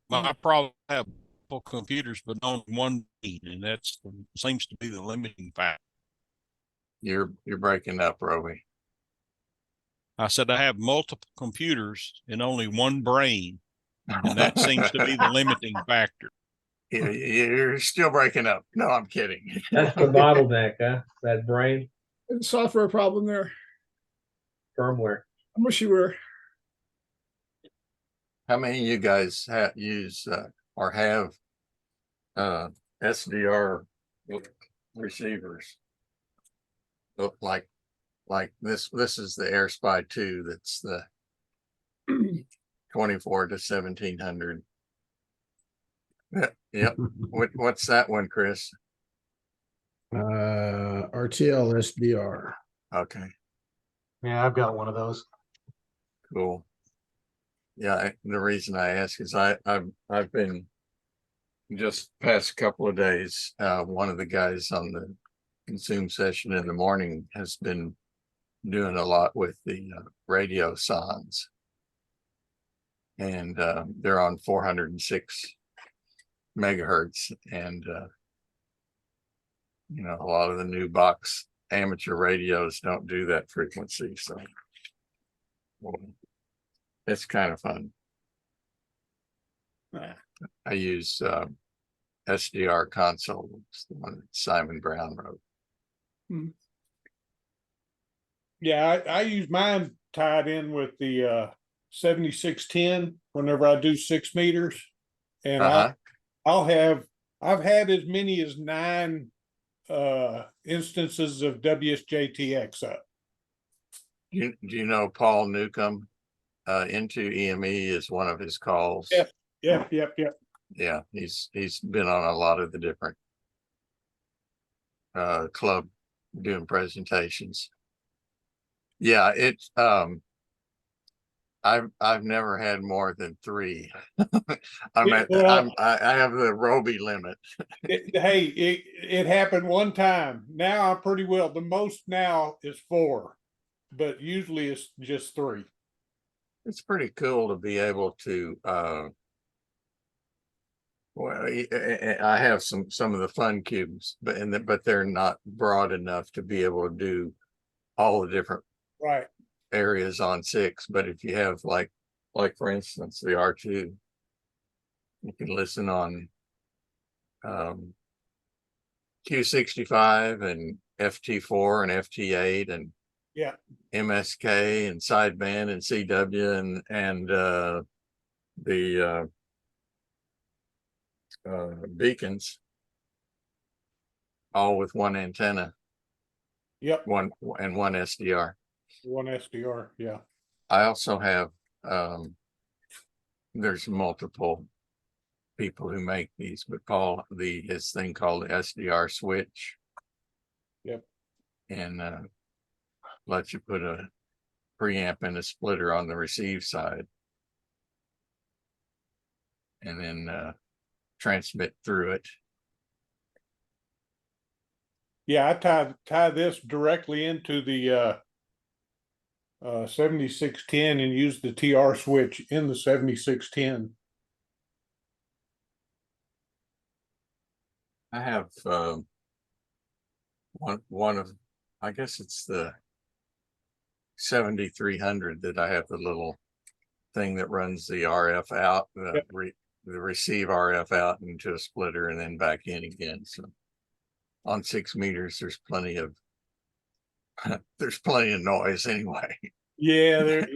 problem. My problem, I have multiple computers, but on one feed, and that's seems to be the limiting factor. You're breaking up, Roby. I said I have multiple computers and only one brain, and that seems to be the limiting factor. You're still breaking up. No, I'm kidding. That's the bottleneck, huh? That brain Software problem there. firmware. I wish you were. How many of you guys use or have SDR receivers? Look like this is the AirSpy 2. That's the 24 to 1700. Yep. What's that one, Chris? RTL SDR. Okay, Yeah, I've got one of those. cool. Yeah, the reason I ask is I've been just past couple of days. One of the guys on the consume session in the morning has been doing a lot with the radio sons, and they're on 406 megahertz, and you know, a lot of the new box amateur radios don't do that frequency, so it's kind of fun. I use SDR console. It's the one that Simon Brown wrote. Yeah, I use mine tied in with the 7610 whenever I do 6 meters. And I've had as many as 9 instances of WSJTX up. Do you know Paul Newcomb? Into EME is one of his calls. Yep. Yeah, he's been on a lot of the different club doing presentations. Yeah, it's I've never had more than 3. I have the Roby limit. It happened one time. Now I'm pretty well. The most now is 4, but usually it's just 3. It's pretty cool to be able to well, I have some of the fun cubes, but they're not broad enough to be able to do all the different Right. areas on 6. But if you have like for instance the R2, you can listen on Q65 and FT4 and FT8 and MSK and sideband and CW and the beacons, all with one antenna. Yep. One SDR. One SDR. Yeah. I also have there's multiple people who make these, but Paul, his thing called the SDR switch. Yep. And lets you put a preamp and a splitter on the receive side, and then transmit through it. Yeah, I tie this directly into the 7610 and use the TR switch in the 7610. I have one of, I guess it's the 7300 that I have the little thing that runs the RF out, the receive RF out into a splitter and then back in again. So on 6 meters, there's plenty of noise anyway. Yeah,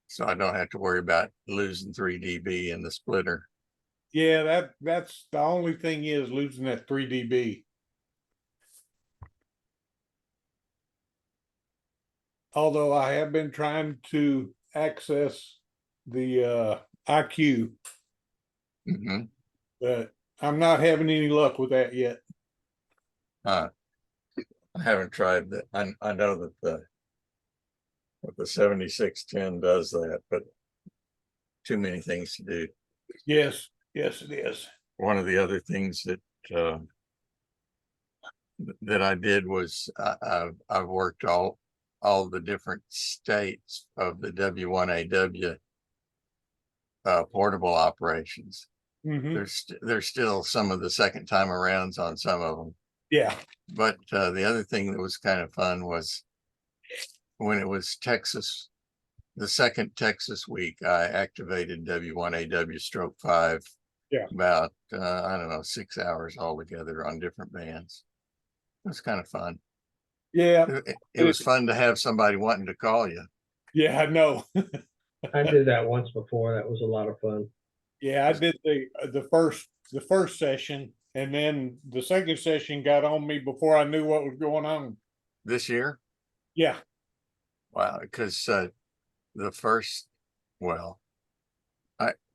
So I don't have to worry about losing 3 dB in the splitter. Yeah, that's the only thing is losing that 3 dB. Although I have been trying to access the IQ Mm-hmm. but I'm not having any luck with that yet. I haven't tried that. I know that the 7610 does that, but too many things to do. Yes, yes, it is. One of the other things that I did was I've worked all the different states of the W1AW portable operations. Mhm. There's still some of the second time arounds on some of them. Yeah. But the other thing that was kind of fun was when it was Texas, the second Texas week, I activated W1AW/5. Yeah. About I don't know, 6 hours altogether on different bands. It was kind of fun. Yeah. It was fun to have somebody wanting to call you. Yeah, I know. I did that once before. That was a lot of fun. Yeah, I did the first session, and then the second session got on me before I knew what was going on. This year? Yeah. Wow, because the first, well,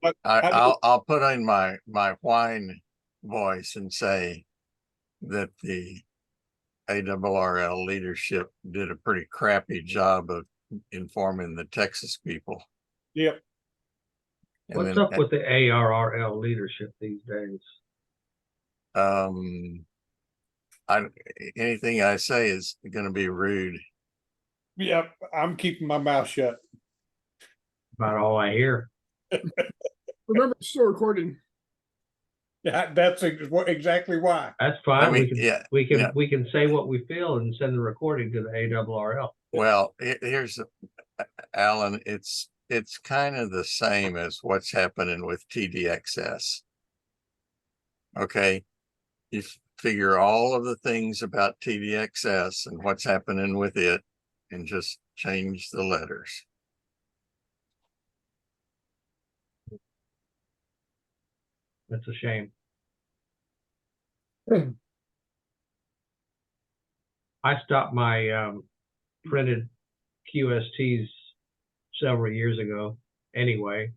But I'll put in my whine voice and say that the ARRL leadership did a pretty crappy job of informing the Texas people. Yep. And What's then, up with the ARRL leadership these days? anything I say is going to be rude. Yep. I'm keeping my mouth shut. About all I hear. Remember, it's still recording. Yeah, that's exactly why. That's fine. I mean, we can say what we feel and send the recording to the ARRL. Well, here's Alan. It's kind of the same as what's happening with TDXS. Okay, you figure all of the things about TDXS and what's happening with it, and just change the letters. That's a shame. I stopped my printed QSTs several years ago. Anyway,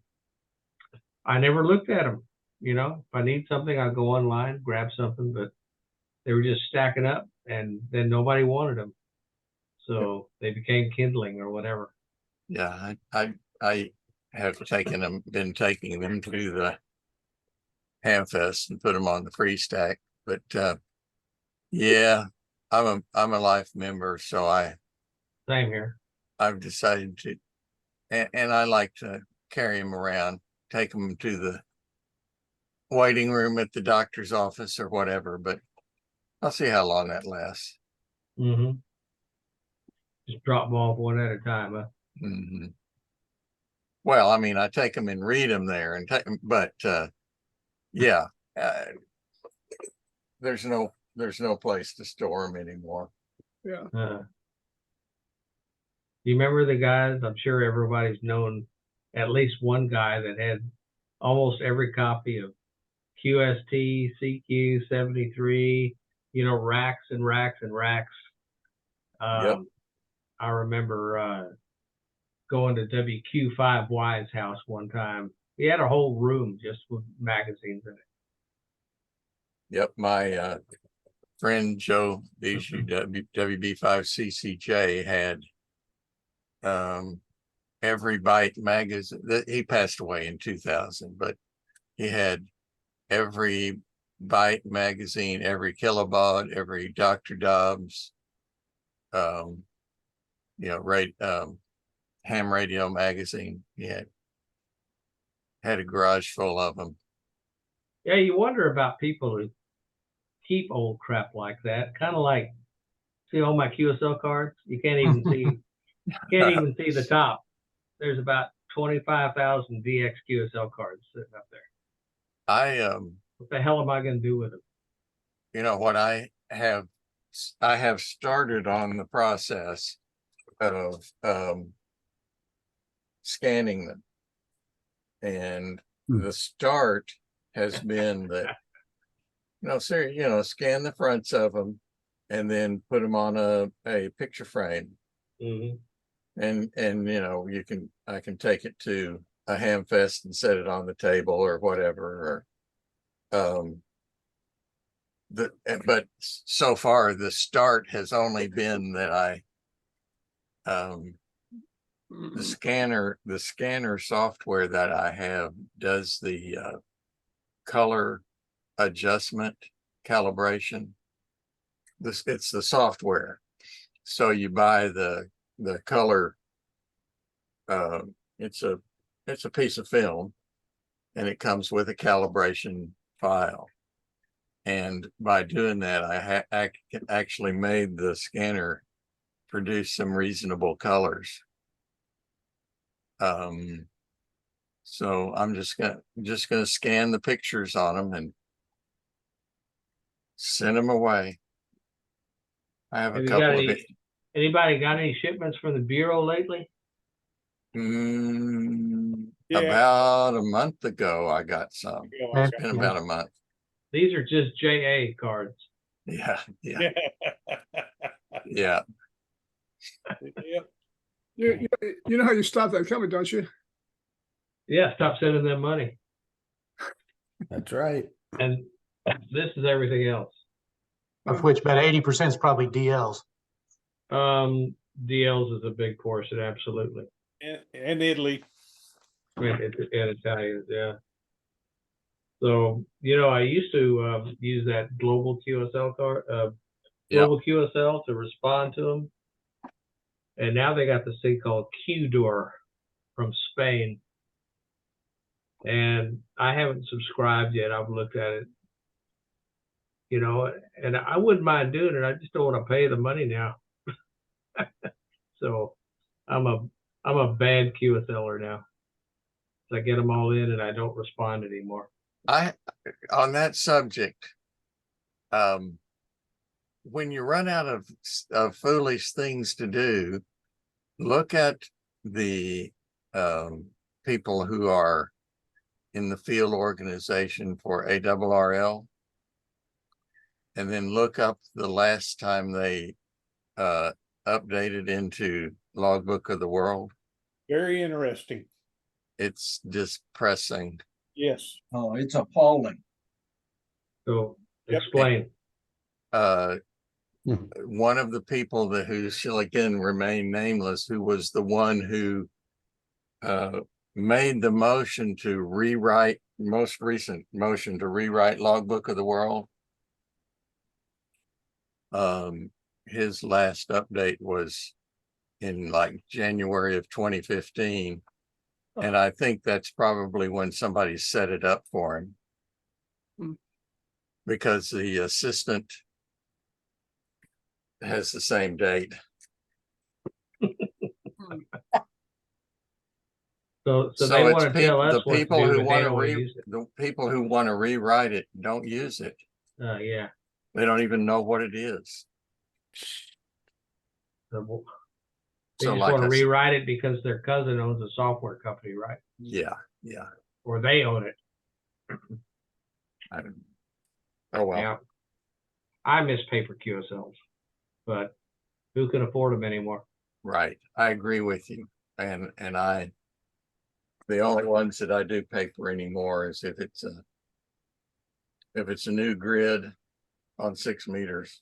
I never looked at them. You know, if I need something, I'll go online, grab something, but they were just stacking up, and then nobody wanted them, so they became kindling or whatever. Yeah, I have been taking them to the HamFest and put them on the free stack. But yeah, I'm a life member, so Same here. I've decided to, and I like to carry them around, take them to the waiting room at the doctor's office or whatever, but I'll see how long that lasts. Mm-hmm. Just drop them off one at a time, huh? Mm-hmm. Well, I mean, I take them and read them there, and but yeah, there's no place to store them anymore. Yeah. You remember the guys? I'm sure everybody's known at least one guy that had almost every copy of QST, CQ 73, you know, racks and racks and racks. Yep. I remember going to WQ5Y's house one time. He had a whole room just with magazines in it. Yep, my friend Joe Bijou, WB5CCJ, had every Byte magazine. He passed away in 2000, but he had every Byte magazine, every Kilobaud, every Dr. Dobbs, you know, ham radio magazine. He had a garage full of them. Yeah, you wonder about people who keep old crap like that. Kind of like, see all my QSL cards? You can't even see the top. There's about 25,000 DX QSL cards sitting up there. What the hell am I going to do with them? You know what, I have started on the process of scanning them, and the start has been that, scan the fronts of them and then put them on a picture frame. Mm-hmm. And I can take it to a ham fest and set it on the table or whatever, or but so far the start has only been that the scanner software that I have does the color adjustment calibration. It's the software. So you buy the color, it's a piece of film, and it comes with a calibration file. And by doing that, I actually made the scanner produce some reasonable colors. So I'm just gonna scan the pictures on them and send them away. I have a couple of it. Anybody got any shipments from the Bureau lately? Yeah. About a month ago, I got some. Yeah, It's been about a month. These are just JA cards. Yeah. Yeah. Yeah. You know how you stop that coming, don't you? Yeah, stop sending them money. That's right. And this is everything else. Of which about 80% is probably DLs. DLs is a big portion, absolutely. And Italy. And Italians, yeah. So, I used to use that global QSL card, global QSL to respond to them. And now they got this thing called QDOR from Spain. And I haven't subscribed yet. I've looked at it, and I wouldn't mind doing it. I just don't want to pay the money now. So I'm a bad QSLer now. So I get them all in and I don't respond anymore. On that subject, when you run out of foolish things to do, look at the people who are in the field organization for ARRL, and then look up the last time they updated into Logbook of the World. Very interesting. It's depressing. Yes. Oh, it's appalling. So explain. One of the people who shall again remain nameless, who was the one who made the most recent motion to rewrite Logbook of the World. His last update was in like January of 2015. And I think that's probably when somebody set it up for him. Because the assistant has the same date. So they want to tell us the what to people do, who but they want don't want to to use it. the people who want to rewrite it don't use it. Yeah. They don't even know what it is. They So just like want to I said, rewrite it because their cousin owns a software company, right? yeah. Or they own it. I don't know. Oh well. Yeah. I miss paper QSLs, but who can afford them anymore? Right. I agree with you. And the only ones that I do paper anymore is if it's a new grid on 6 meters,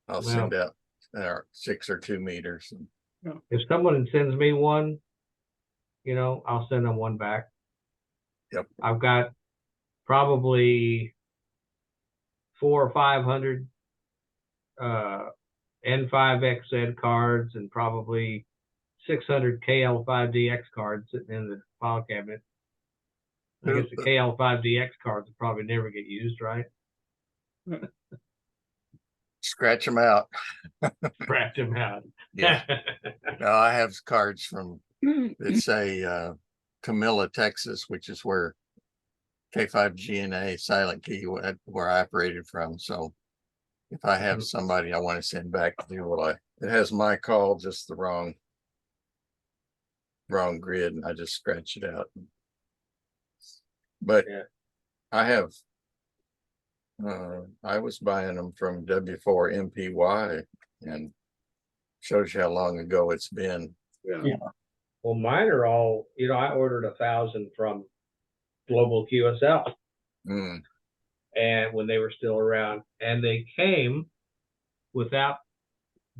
I'll send out 6 or 2 meters. If someone sends me one, I'll send them one back. Yep. I've got probably 400 or 500 N5XZ cards and probably 600 KL5DX cards sitting in the file cabinet. I guess the KL5DX cards will probably never get used, right? Scratch them out. Scratch them out. Yeah. No, I have cards from that say Camilla, Texas, which is where K5GNA Silent Key where I operated from. So if I have somebody I want to send back to do it has my call, just the wrong grid, and I just scratch it out. But I was buying them from W4MPY, and shows you how long ago it's been. Yeah. Well, mine are all, I ordered 1,000 from Global QSL, Mm. and when they were still around, and they came without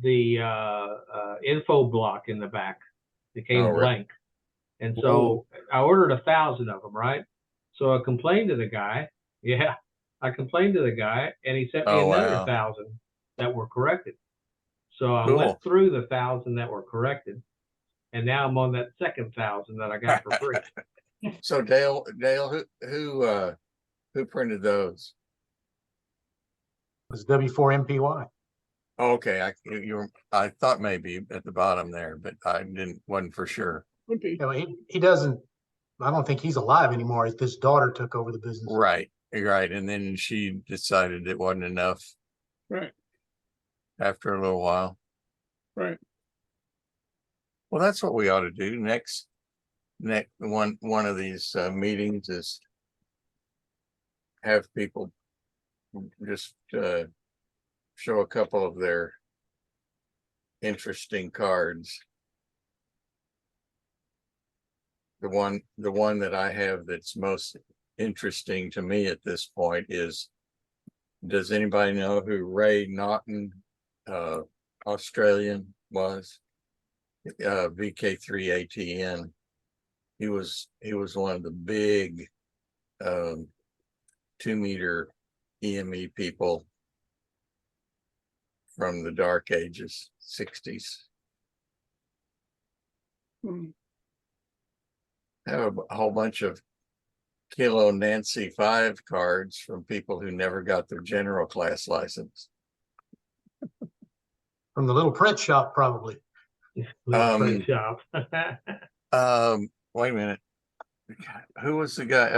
the info block in the back. They came Oh, really? blank. And so I ordered 1,000 of them, right? So I complained to the guy. Yeah, I complained to the guy, and he sent me Oh, another wow. 1,000 that were corrected. So I Cool. went through the 1,000 that were corrected, and now I'm on that second 1,000 that I got for free. So Dale, who printed those? It was W4MPY. Okay, I thought maybe at the bottom there, but I wasn't for sure. Would be. You know, he doesn't, I don't think he's alive anymore. His daughter took over the business. Right, right. And then she decided it wasn't enough Right, after a little while. right. Well, that's what we ought to do next one of these meetings is have people just show a couple of their interesting cards. The one that I have that's most interesting to me at this point is, does anybody know who Ray Naughton, Australian was? VK3ATN. He was one of the big 2-meter EME people from the dark ages, 60s. Hmm. I have a whole bunch of Kilo Nancy 5 cards from people who never got their general class license. From the little print shop, probably. Little print shop. Wait a minute. Who was the guy?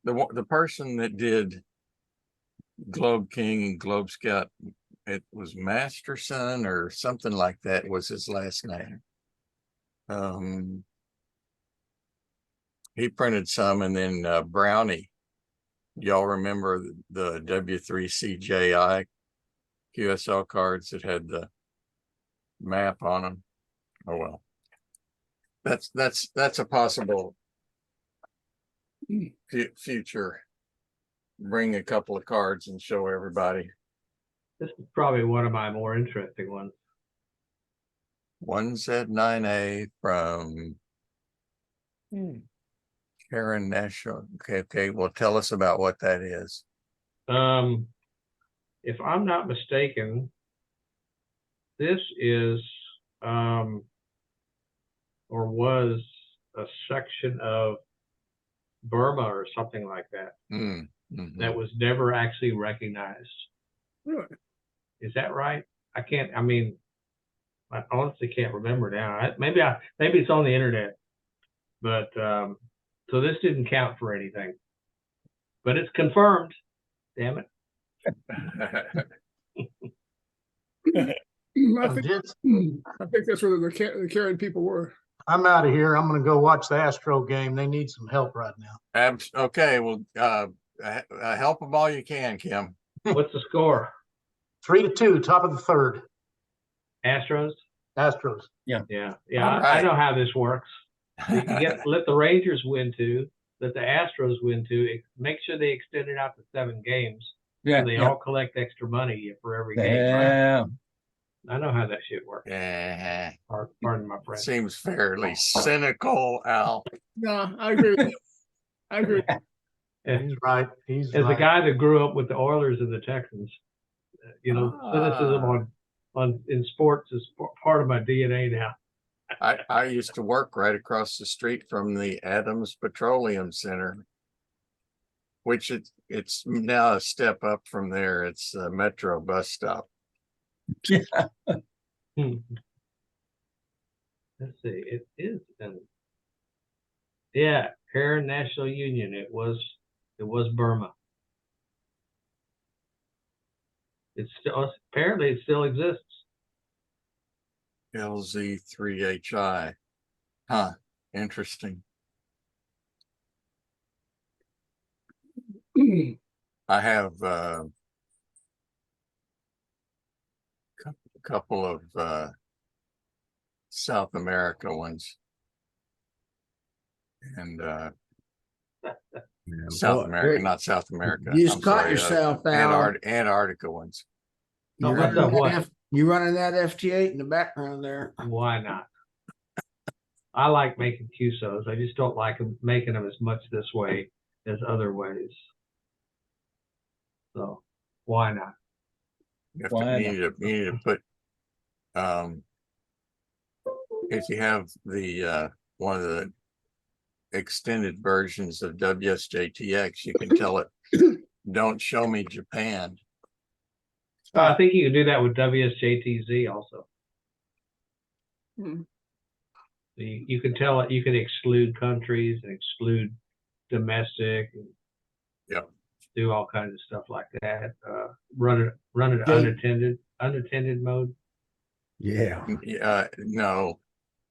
The person that did Globe King and Globe Scout, it was Masterson or something like that was his last name. He printed some, and then Brownie. Y'all remember the W3CJI QSL cards that had the map on them? Oh well. That's a possible future. Bring a couple of cards and show everybody. This is probably one of my more interesting ones. 1Z9A from Karen National. Okay. Well, tell us about what that is. If I'm not mistaken, this is or was a section of Burma or something like that that was never actually recognized. Really? Is that right? I honestly can't remember now. Maybe it's on the internet, but so this didn't count for anything, but it's confirmed. Damn it. I think that's where the Karen people were. I'm out of here. I'm going to go watch the Astro game. They need some help right now. Okay, well, help them all you can, Kim. What's the score? 3-2, top of the third. Astros? Astros. Yeah. Right. I know how this works. Let the Rangers win 2, let the Astros win 2. Make sure they extend it out to 7 games. Yeah. So they all collect extra money for every game. Yeah. Right? I know how that shit works. Yeah. Pardon my friend. Seems fairly cynical, Al. No, I agree. I agree. He's right. As a guy that grew up with the Oilers and the Texans, cynicism in sports is part of my DNA now. I used to work right across the street from the Adams Petroleum Center, which it's now a step up from there. It's a Metro bus stop. Yeah. Let's see. It is Karen National Union. It was Burma. Apparently it still exists. LZ3HI. Huh. Interesting. I have a couple of South America ones. And Yeah, South boy, America, Rick, not South America. you just I'm caught sorry, yourself out. Antarctica ones. You're what's running up, what? you running that FT8 in the background there. Why not? I like making QSOs. I just don't like making them as much this way as other ways. So why not? You Why need to put, if you have the, one of the extended versions of WSJTX, you can tell it, don't show me Japan. I think you can do that with WSJTZ also. Hmm. You can tell it, you can exclude countries and exclude domestic and Yep. do all kinds of stuff like that. Run it unattended mode. Yeah. No,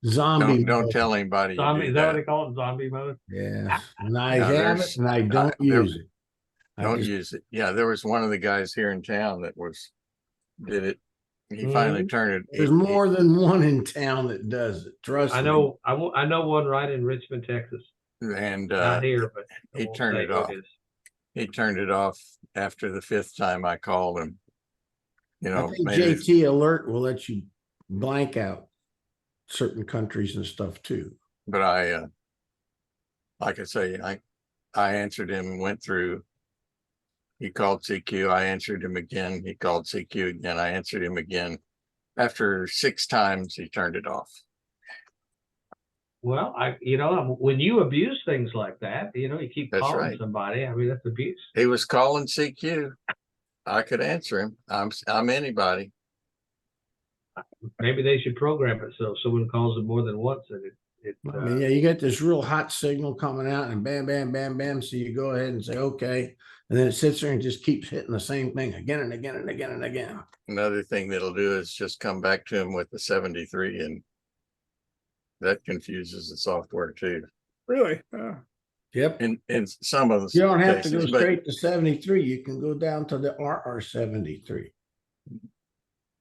Zombie don't mode. tell anybody you Zombie, do is that what that. they call it? Zombie mode? Yes. And I No, have it there's- and I don't use it. I Don't just- use it. Yeah, there was one of the guys here in town that did it. He finally turned it. There's more than one in town that does it. Trust me. I know one right in Richmond, Texas. And Not here, but I he won't turned say it who off. is. He turned it off after the 5th time I called him. You I know, think made it, JT Alert will let you blank out certain countries and stuff too. but I, like I say, I answered him and went through. He called CQ. I answered him again. He called CQ again. I answered him again. After 6 times, he turned it off. Well, when you abuse things like that, you keep That's calling right. somebody. I mean, that's abuse. He was calling CQ. I could answer him. I'm anybody. Maybe they should program it so if someone calls them more than once, and I mean, yeah, you get this real hot signal coming out and bam, bam, bam, bam. So you go ahead and say, okay. And then it sits there and just keeps hitting the same thing again and again and again and again. Another thing that'll do is just come back to him with the 73, and that confuses the software too. Really? Yep. In some of the You don't have to go cases, but straight to 73. You can go down to the RR73.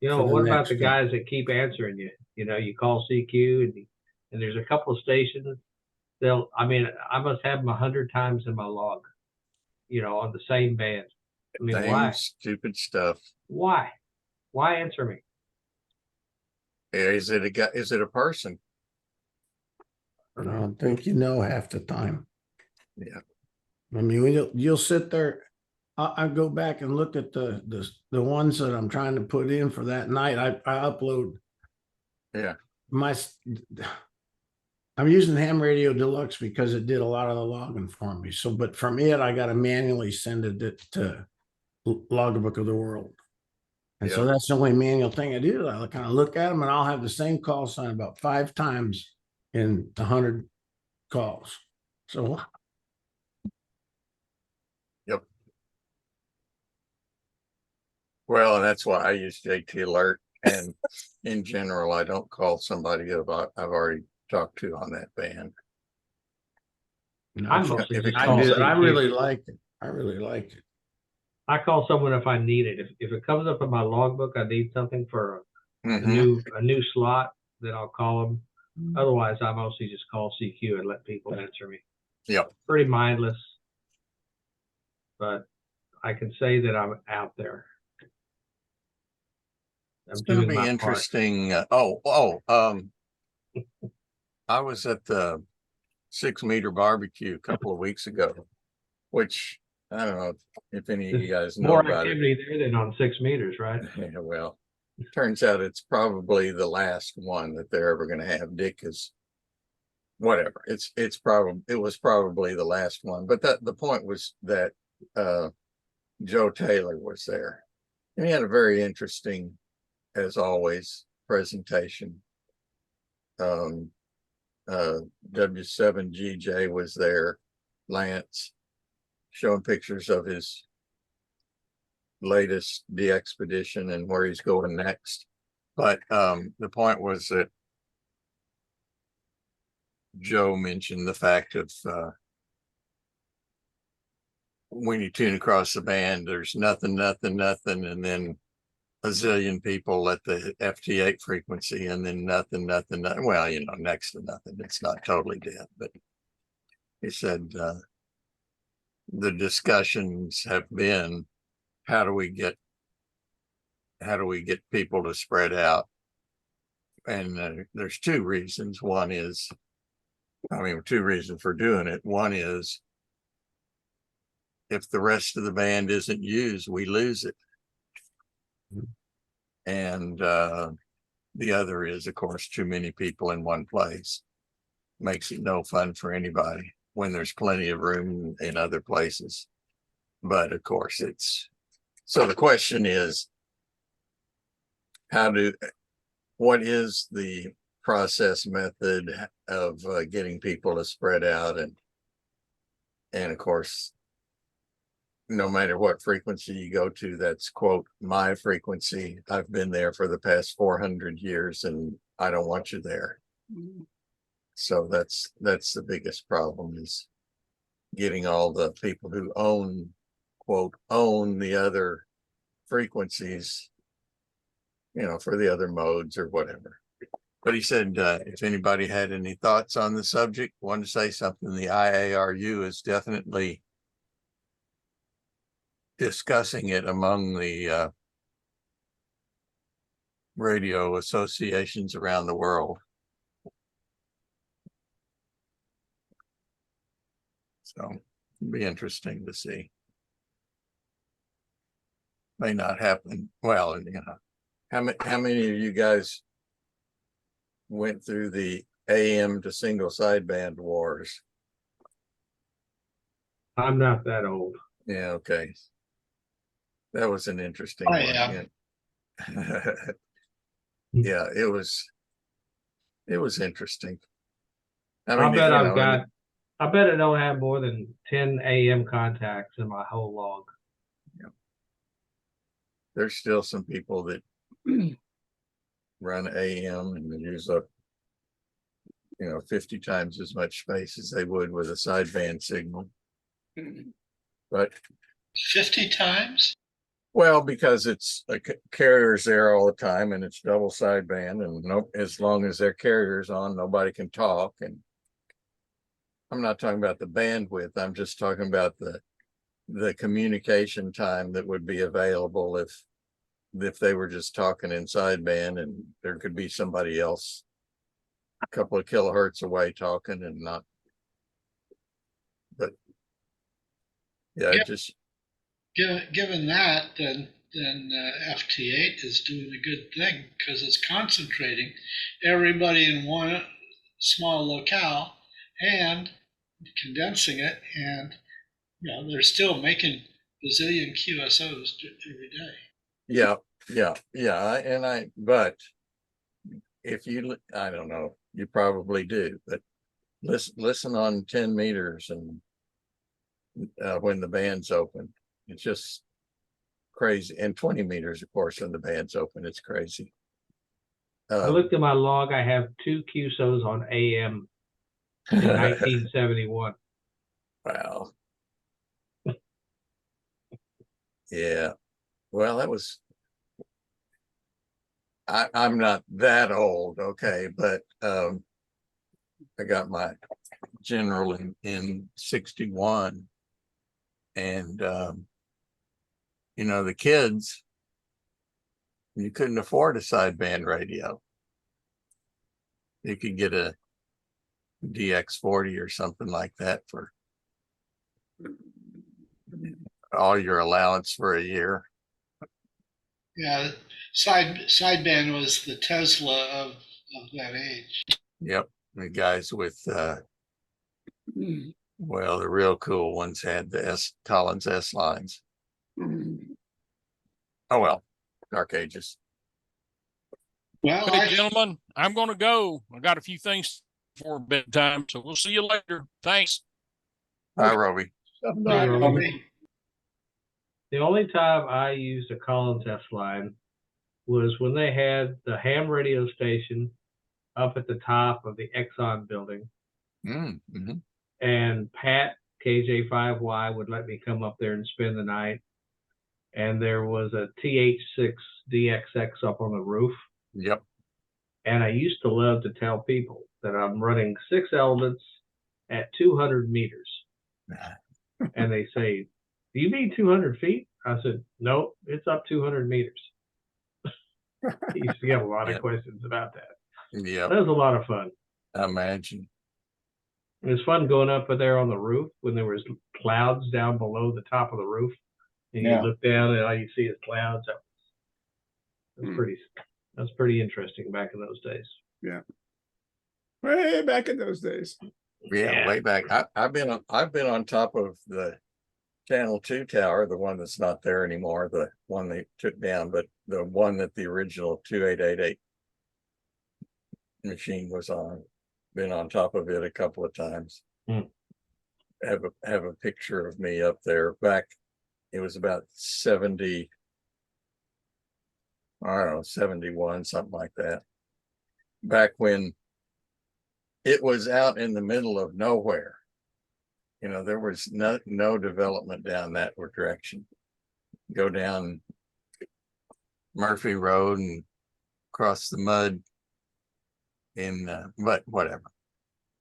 For the what about next the one. guys that keep answering you? You call CQ and there's a couple of stations. I must have them 100 times in my log, on the same band. I mean, same why? stupid stuff. Why answer me? Is it a guy? Is it a person? I don't think you know half the time. Yeah. I mean, you'll sit there. I go back and look at the ones that I'm trying to put in for that night. I upload. Yeah. I'm using Ham Radio Deluxe because it did a lot of the logging for me. So, but from it, I got to manually send it to Logbook of the World. And so that's the only manual thing I do. I kind of look at them and I'll have the same call sign about 5 times in 100 calls. So. Yep. Well, and that's why I use JT Alert. And in general, I don't call somebody that I've already talked to on that band. I mostly just I call did. I CQ. really liked it. I really liked it. I call someone if I need it. If it comes up in my logbook, I need something for a new slot, then I'll call them. Otherwise, I mostly just call CQ and let people answer me. Yep. Pretty mindless, but I can say that I'm out there. It's going to be interesting. I was at the 6 Meter barbecue a couple of weeks ago, which I don't know if any of you guys know More about activity there than on 6 meters, right? Yeah, well, turns out it's probably the last one that they're ever going to have. Dick is whatever. It was probably the last one. But the point was that Joe Taylor was there, and he had a very interesting, as always, presentation. W7GJ was there, Lance, showing pictures of his latest DXpedition and where he's going next. But the point was that Joe mentioned the fact of when you tune across the band, there's nothing, and then a zillion people at the FT8 frequency and then nothing. Well, you know, next to nothing. It's not totally dead, but he said the discussions have been, how do we get people to spread out? And there's two reasons. One is, two reasons for doing it. One is, if the rest of the band isn't used, we lose it. And the other is, of course, too many people in one place makes it no fun for anybody when there's plenty of room in other places. But of course, so the question is, what is the process method of getting people to spread out? And of course, no matter what frequency you go to, that's quote, my frequency. I've been there for the past 400 years and I don't want you there. So that's the biggest problem, is getting all the people who own the other frequencies, for the other modes or whatever. But he said, if anybody had any thoughts on the subject, wanted to say something, the IARU is definitely discussing it among the radio associations around the world. So it'll be interesting to see. May not happen. Well, how many of you guys went through the AM to single sideband wars? I'm not that old. Yeah, okay. That was an interesting I one. am. Yeah, it was interesting. I bet I bet I don't have more than 10 AM contacts in my whole log. There's still some people that run AM and they use up 50 times as much space as they would with a sideband signal. But 50 times? Well, because it's a carrier's there all the time and it's double sideband, and as long as their carrier's on, nobody can talk. And I'm not talking about the bandwidth. I'm just talking about the communication time that would be available if they were just talking in sideband, and there could be somebody else a couple of kilohertz away talking and not. But yeah, Yep. it just. Given that, then FT8 is doing a good thing, because it's concentrating everybody in one small locale and condensing it, and they're still making bazillion QSOs every day. Yeah. But if I don't know, you probably do, but listen on 10 meters and when the band's open. It's just crazy. And 20 meters, of course, when the band's open, it's crazy. I looked at my log. I have 2 QSOs on AM in 1971. Wow. Yeah. Well, that was. I'm not that old, okay, but I got my general in 61, and the kids, you couldn't afford a sideband radio. You could get a DX40 or something like that for all your allowance for a year. Yeah, sideband was the Tesla of that age. Yep, the guys with well, the real cool ones had the Collins S lines. Oh well, dark ages. Well, Okay, gentlemen, I'm going to go. I got a few things for bedtime, so we'll see you later. Thanks. Hi, Roby. The only time I used a Collins S line was when they had the ham radio station up at the top of the Exxon building. Mm-hmm. And Pat, KJ5Y, would let me come up there and spend the night. and there was a TH6 DXX up on the roof. Yep. And I used to love to tell people that I'm running 6 elements at 200 meters. And they say, do you mean 200 feet? I said, no, it's up 200 meters. I used to get a lot of Yep. questions about that. Yep. That was a lot of fun. I imagine. It was fun going up there on the roof when there was clouds down below the top of the roof. And you look down and all you see is clouds. That's pretty interesting back in those days. Yeah. Way back in those days. Yeah, way back. I've been on top of the Channel 2 tower, the one that's not there anymore, the one they took down, but the one that the original 2888 machine was on. Been on top of it a couple of times. Have a picture of me up there back. It was about 70, I don't know, 71, something like that. Back when it was out in the middle of nowhere. You know, there was no development down that direction. Go down Murphy Road and cross the mud but whatever.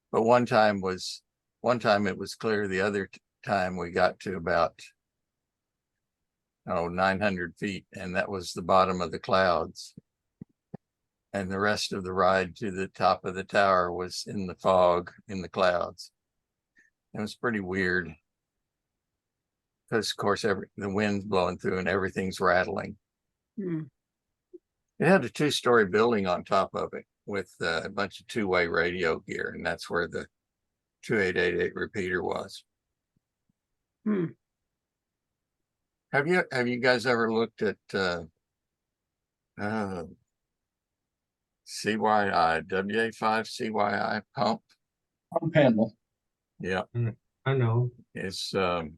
But one time it was clear. The other time we got to about 900 feet, and that was the bottom of the clouds. And the rest of the ride to the top of the tower was in the fog, in the clouds. It was pretty weird. Because of course the wind's blowing through and everything's rattling. It had a 2-story building on top of it with a bunch of 2-way radio gear, and that's where the 2888 repeater was. Have you guys ever looked at CYI, WA5 CYI pump? Pump handle. Yeah. I know. It's there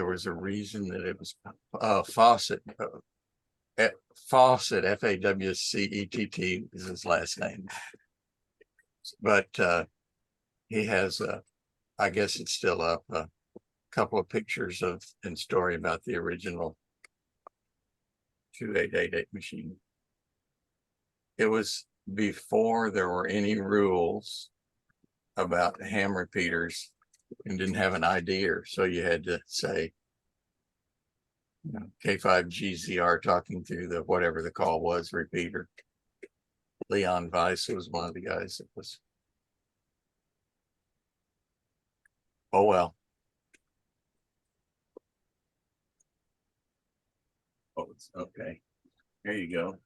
was a reason that it was Fawcett. Fawcett, Fawcett is his last name. But he has I guess it's still up, a couple of pictures and story about the original 2888 machine. It was before there were any rules about ham repeaters and didn't have an idea, so you had to say K5GZR talking through the whatever the call was repeater. Leon Weiss was one of the guys that was. Oh well. Oh, it's okay. There you go.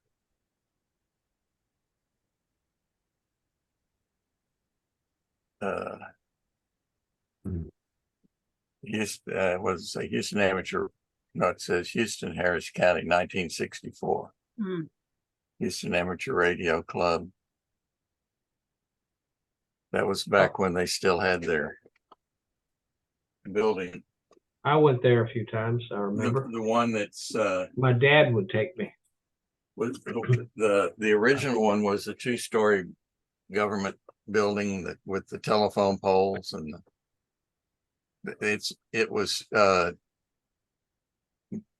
Was a Houston Amateur. No, it says Houston, Harris County, 1964. Houston Amateur Radio Club. That was back when they still had their building. I went there a few times. I remember the one that's my dad would take me. Was the original one was a 2-story government building that with the telephone poles, and it was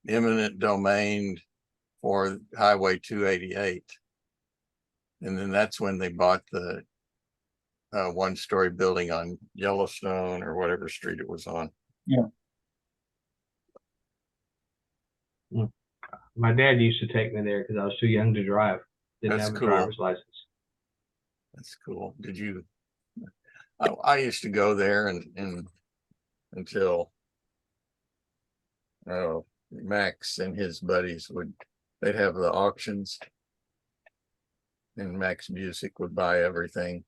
eminent domain for Highway 288, and then that's when they bought the 1-story building on Yellowstone or whatever street it was on. My dad used to take me there because I was too young to drive. Didn't That's have a cool. driver's license. That's cool. Did you? I used to go there and until Max and his buddies they'd have the auctions, and Max Busick would buy everything,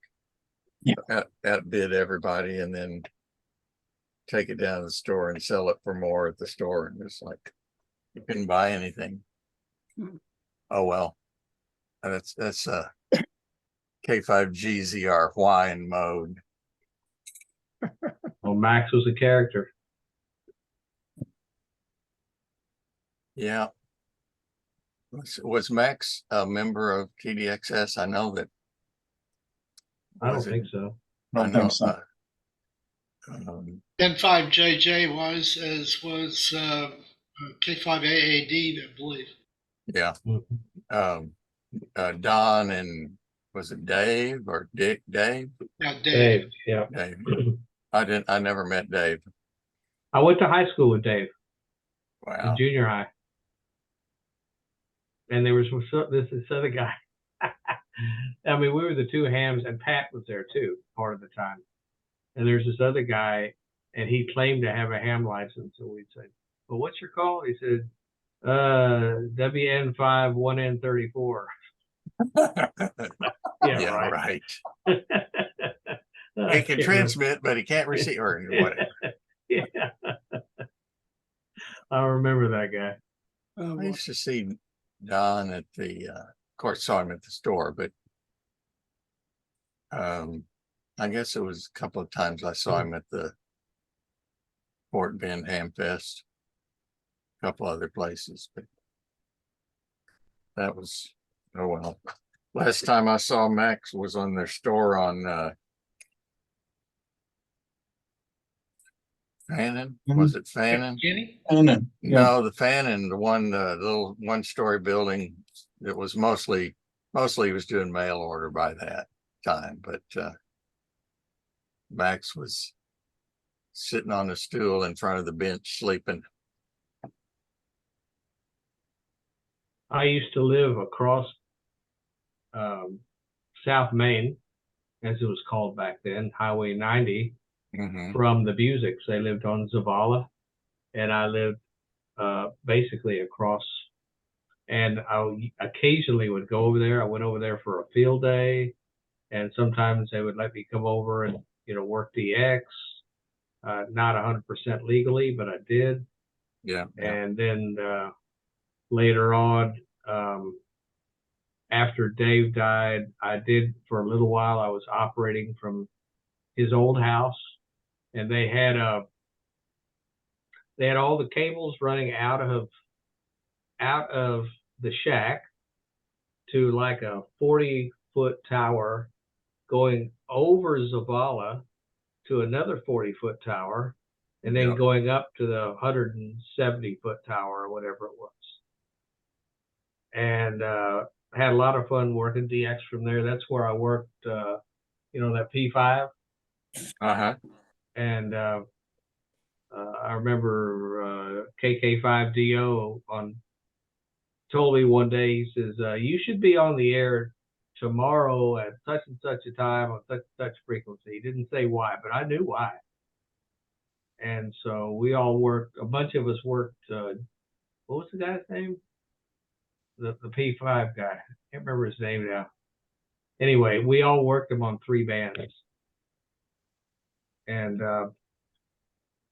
outbid everybody, and then take it down to the store and sell it for more at the store. And it's like you couldn't buy anything. Oh well, that's K5GZR whine mode. Well, Max was a character. Yeah. Was Max a member of TDXS? I know that. I don't think so. I know. N5JJ was K5AAD, I believe. Yeah. Mhm. Don and was it Dave or Dick? Dave? Yeah, Dave, yeah. Dave. I never met Dave. I went to high school with Dave, in Wow. junior high. And there was this other guy. I mean, we were the two hams, and Pat was there too, part of the time. And there's this other guy, and he claimed to have a ham license. So we'd say, well, what's your call? He said, WN5 1N34. Yeah, right. right. I He can can't transmit, but he can't receive or whatever. yeah. I remember that guy. Oh, I well, used to see Don at the, of course, saw him at the store, but I guess it was a couple of times I saw him at the Fort Bend Ham Fest, a couple other places, but that was, oh well. Last time I saw Max was on their store on Fannin. Was it Fannin? Kenny? No, the Fannin, the one, the little one-story building that was mostly he was doing mail order by that time, but Max was sitting on a stool in front of the bench sleeping. I used to live across South Main, as it was called back then, Highway 90, from the Busics. They lived on Zavala, and I lived basically across. And I occasionally would go over there. I went over there for a field day, and sometimes they would let me come over and work DX. Not 100% legally, but I did. Yeah. And then later on, after Dave died, I did for a little while. I was operating from his old house, and they had all the cables running out of the shack to like a 40-foot tower going over Zavala to another 40-foot tower, and then going up to the 170-foot tower or whatever it was. And had a lot of fun working DX from there. That's where I worked, that P5. And I remember KK5DO told me one day, he says, you should be on the air tomorrow at such and such a time on such and such frequency. He didn't say why, but I knew why. And so we all worked, a bunch of us worked, what was the guy's name? The P5 guy. I can't remember his name now. Anyway, we all worked him on 3 bands. And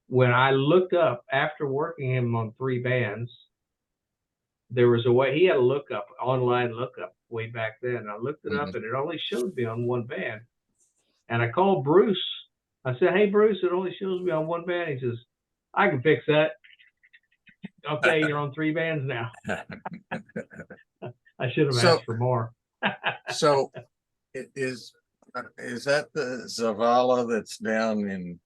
when I looked up after working him on 3 bands, there was a way he had a online lookup way back then. I looked it up and it only showed me on 1 band. And I called Bruce. I said, hey, Bruce, it only shows me on 1 band. He says, I can fix that. Okay, you're on 3 bands now. I should have asked for more. So is that the Zavala that's down in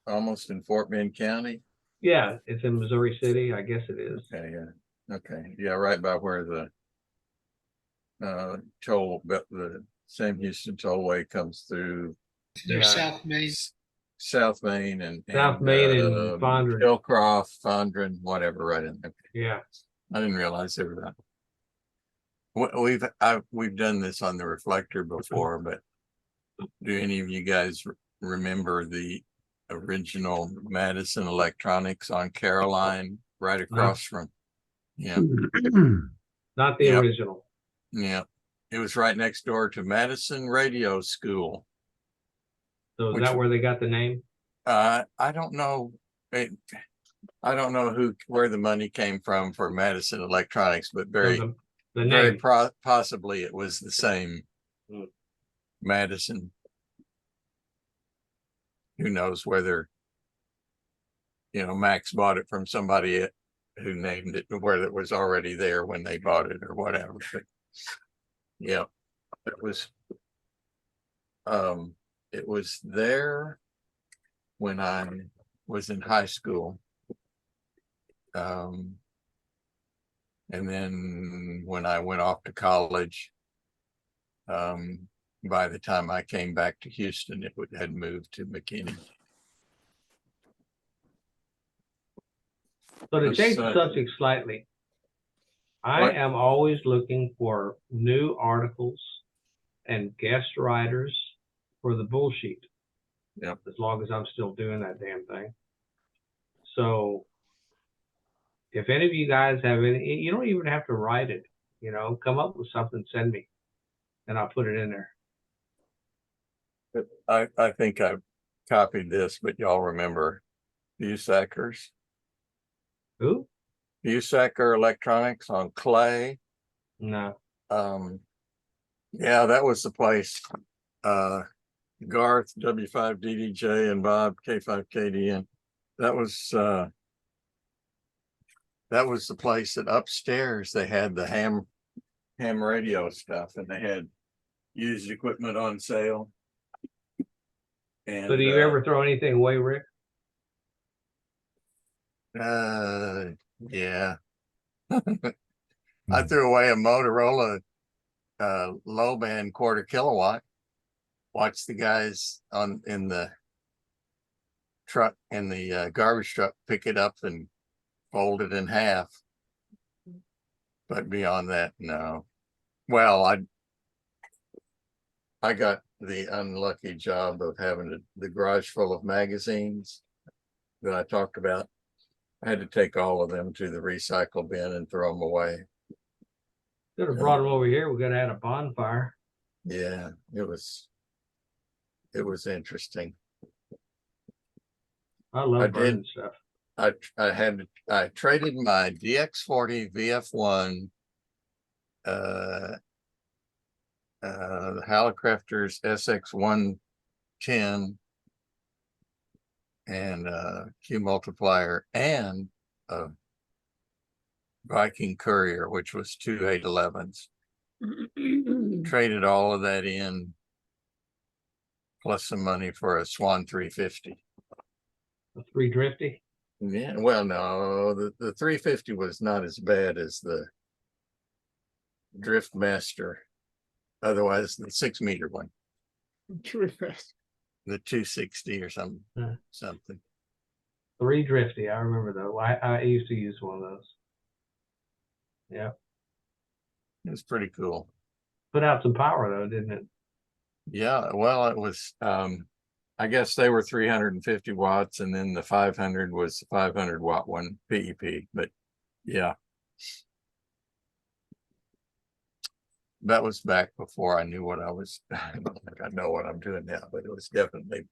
almost in Fort Bend County? Yeah, it's in Missouri City. I guess it is. Okay, yeah. Okay. Yeah, right by where the the Sam Houston Tollway comes through. There's South Main. South Main and South Main and Fondren. Hillcroft, Fondren, whatever, right in there. Yeah. I didn't realize they were that. We've done this on the reflector before, but do any of you guys remember the original Madison Electronics on Caroline, right across from? Yeah. Not the original. Yeah. It was right next door to Madison Radio School. So is that where they got the name? I don't know. I don't know where the money came from for Madison Electronics, but very possibly it was the same Madison. Who knows whether Max bought it from somebody who named it, whether it was already there when they bought it or whatever. But yeah, it was there. when I was in high school. And then when I went off to college, by the time I came back to Houston, it had moved to McKinney. So to change the Besides- subject slightly, I What? am always looking for new articles and guest writers for the bullsheet. Yep. As long as I'm still doing that damn thing. So if any of you guys have any, you don't even have to write it, you know, come up with something, send me, and I'll put it in there. I think I copied this, but y'all remember Busackers? Who? Busacker Electronics on Clay. No. Yeah, that was the place. Garth, W5DDJ, and Bob, K5KDN. That was the place that upstairs they had the ham radio stuff, and they had used equipment on sale. And So do you ever throw anything away, Rick? yeah. I threw away a Motorola low band 1/4 kilowatt. Watched the guys in the truck, in the garbage truck, pick it up and fold it in half. But beyond that, no. Well, I got the unlucky job of having the garage full of magazines that I talked about. I had to take all of them to the recycle bin and throw them away. Could have brought them over here. We could have had a bonfire. Yeah, it was interesting. I love I burning did. stuff. I traded my DX40 VF1, the Hallicrafters SX110, and Q multiplier, and a Viking Courier, which was 2 811s. Traded all of that in, plus some money for a Swan 350. A 350. Yeah, well, no, the 350 was not as bad as the Driftmaster. Otherwise, the 6-meter one, True fast. the 260 or something. 350. I remember though. I used to use one of those. Yeah. It was pretty cool. Put out some power though, didn't it? Yeah, well, it was, I guess they were 350 watts, and then the 500 was the 500 watt one, PEP. But yeah, that was back before I knew what I was. I don't think I know what I'm doing now, but it was definitely,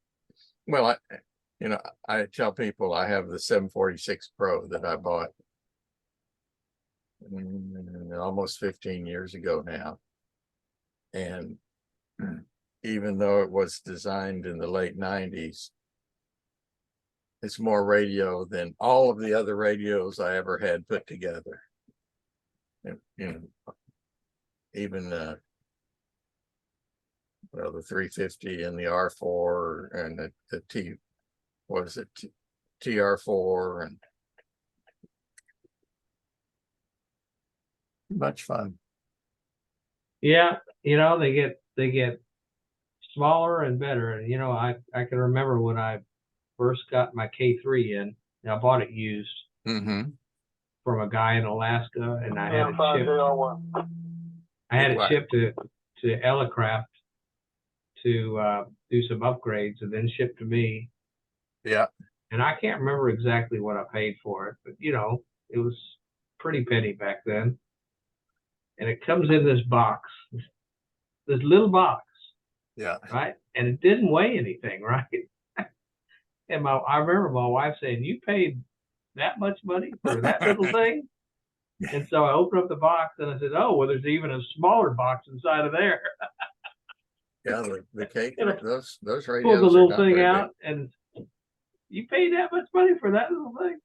well, I tell people I have the 746 Pro that I bought almost 15 years ago now. And even though it was designed in the late 90s, it's more radio than all of the other radios I ever had put together. And, even well, the 350 and the R4 and the TR4, and much fun. Yeah, they get smaller and better. And I can remember when I first got my K3 in. I bought it used from a guy in Alaska, and I had it shipped to Elecraft to do some upgrades, and then shipped to me. Yeah. And I can't remember exactly what I paid for it, but it was pretty penny back then. And it comes in this box, this little box. Yeah. Right. And it didn't weigh anything, right? And I remember my wife saying, "You paid that much money for that little thing?" And so I opened up the box and I said, "Oh, well, there's even a smaller box inside of there." Yeah, the cake, those radios. Pulled the little thing big. out, and you paid that much money for that little thing?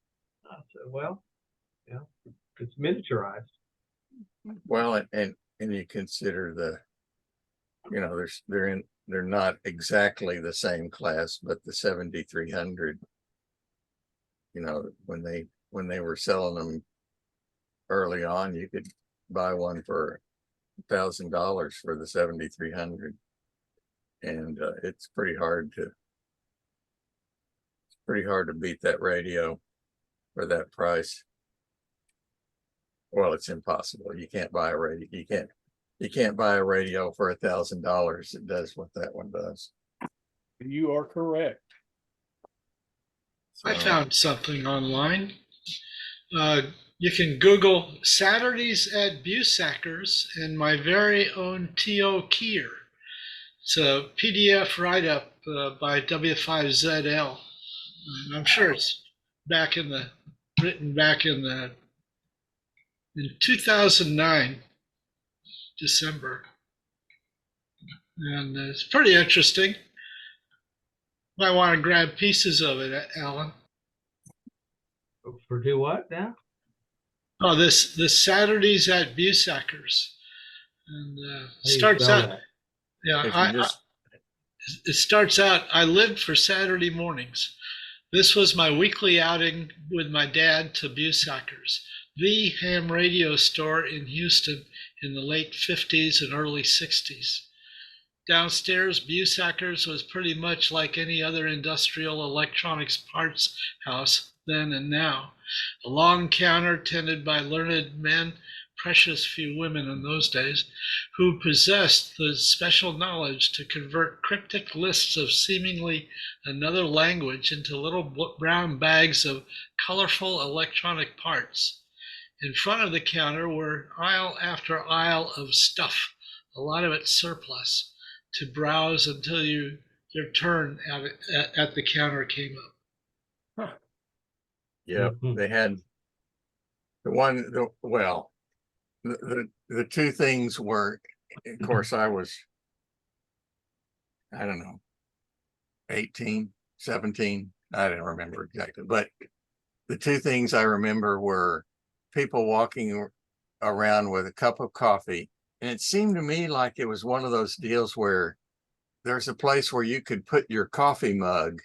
I said, "Well, it's miniaturized." Well, and you consider they're in they're not exactly the same class, but the 7300, you know, when they were selling them early on, you could buy one for $1,000 for the 7300, and it's pretty hard to beat that radio for that price. Well, it's impossible. You can't buy a radio. You can't buy a radio for $1,000 that does what that one does. You are correct. I So, found something online. You can Google Saturdays at Busackers and my very own T.O. Kier. It's a PDF write-up by W5ZL. I'm sure it's written back in 2009, December. And it's pretty interesting. Might want to grab pieces of it, Alan. For do what now? Oh, this Saturdays at Busackers, and How do you starts spell out. that? Yeah, if you just it starts out. I lived for Saturday mornings. This was my weekly outing with my dad to Busackers, the ham radio store in Houston in the late 50s and early 60s. Downstairs, Busackers was pretty much like any other industrial electronics parts house then and now. A long counter tended by learned men, precious few women in those days, who possessed the special knowledge to convert cryptic lists of seemingly another language into little brown bags of colorful electronic parts. In front of the counter were aisle after aisle of stuff, a lot of it surplus, to browse until your turn at the counter came up. yeah, Mhm. they had the two things were, of course, I was, I don't know, 18, 17. I don't remember exactly, but the two things I remember were people walking around with a cup of coffee. And it seemed to me like it was one of those deals where there's a place where you could put your coffee mug.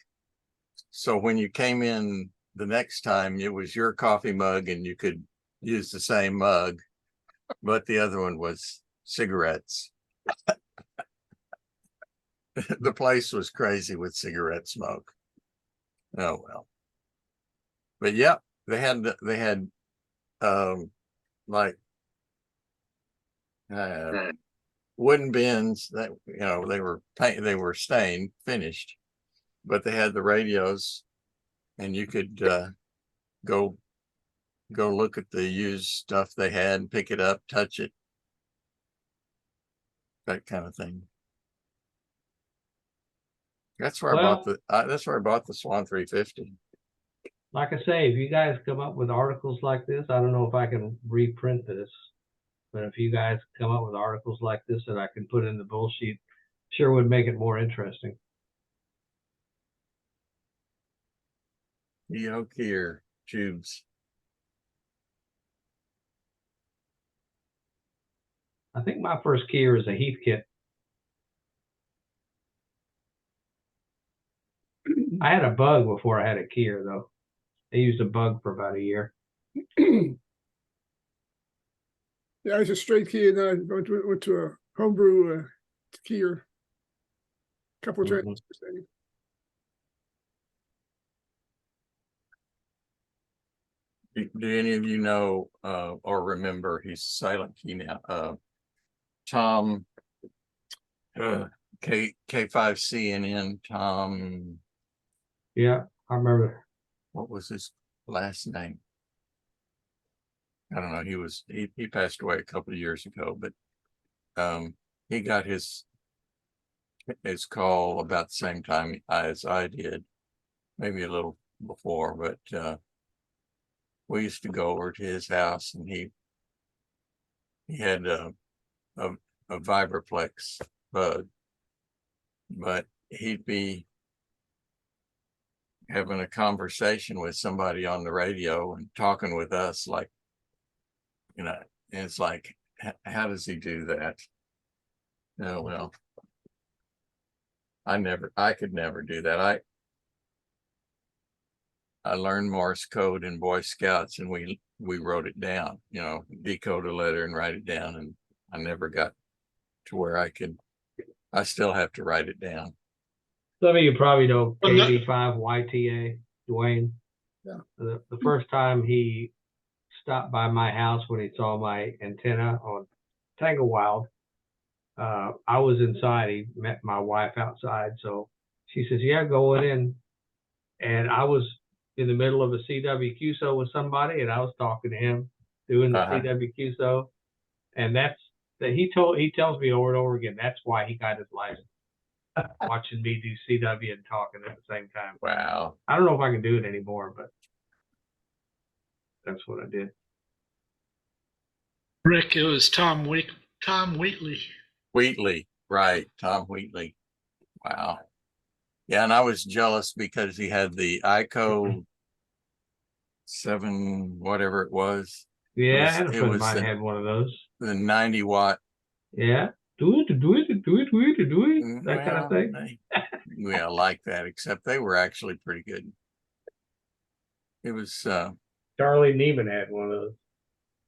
So when you came in the next time, it was your coffee mug and you could use the same mug, but the other one was cigarettes. The place was crazy with cigarette smoke. Oh well. But yeah, they had like wooden bins that, you know, they were stained, finished, but they had the radios, and you could go look at the used stuff they had, pick it up, touch it, that kind of thing. That's where Well, that's where I bought the Swan 350. like I say, if you guys come up with articles like this, I don't know if I can reprint this, but if you guys come up with articles like this that I can put in the bull sheet, sure would make it more interesting. Geochron tubes. I think my first keyer is a Heathkit. I had a Bug before I had a keyer, though. I used a Bug for about a year. Yeah, I was a straight key, and then I went to a homebrew keyer. Couple of Mhm. transistors. Do any of you know or remember, he's silent key now, Tom K5CNN, Tom, Yeah, I remember. what was his last name? I don't know. He passed away a couple of years ago, but he got his call about the same time as I did, maybe a little before, but we used to go over to his house, and he had a Vibraplex Bug, but he'd be having a conversation with somebody on the radio and talking with us, like, you know, and it's like, how does he do that? Oh well. I could never do that. I learned Morse code in Boy Scouts, and we wrote it down, decode a letter and write it down. And I never got to where I still have to write it down. Some of you probably know Well, no- KV5YTA, Dwayne. Yeah. The first time he stopped by my house when he saw my antenna on Tanglewild, I was inside. He met my wife outside. So she says, yeah, go on in. And I was in the middle of a CWQSO with somebody, and I was talking to him doing the CWQSO. And he tells me over and over again, that's why he got his license. Watching me do CW and talking at the same time. Wow. I don't know if I can do it anymore, but that's what I did. Rick, it was Tom Wheatley. Wheatley, right? Tom Wheatley. Wow. Yeah, and I was jealous because he had the ICO 7, whatever it was. Yeah, I had a friend of mine had one of those. The 90 watt. Yeah. Do it, that kind of thing. Yeah, like that, except they were actually pretty good. It was Charlie Neiman had one of those.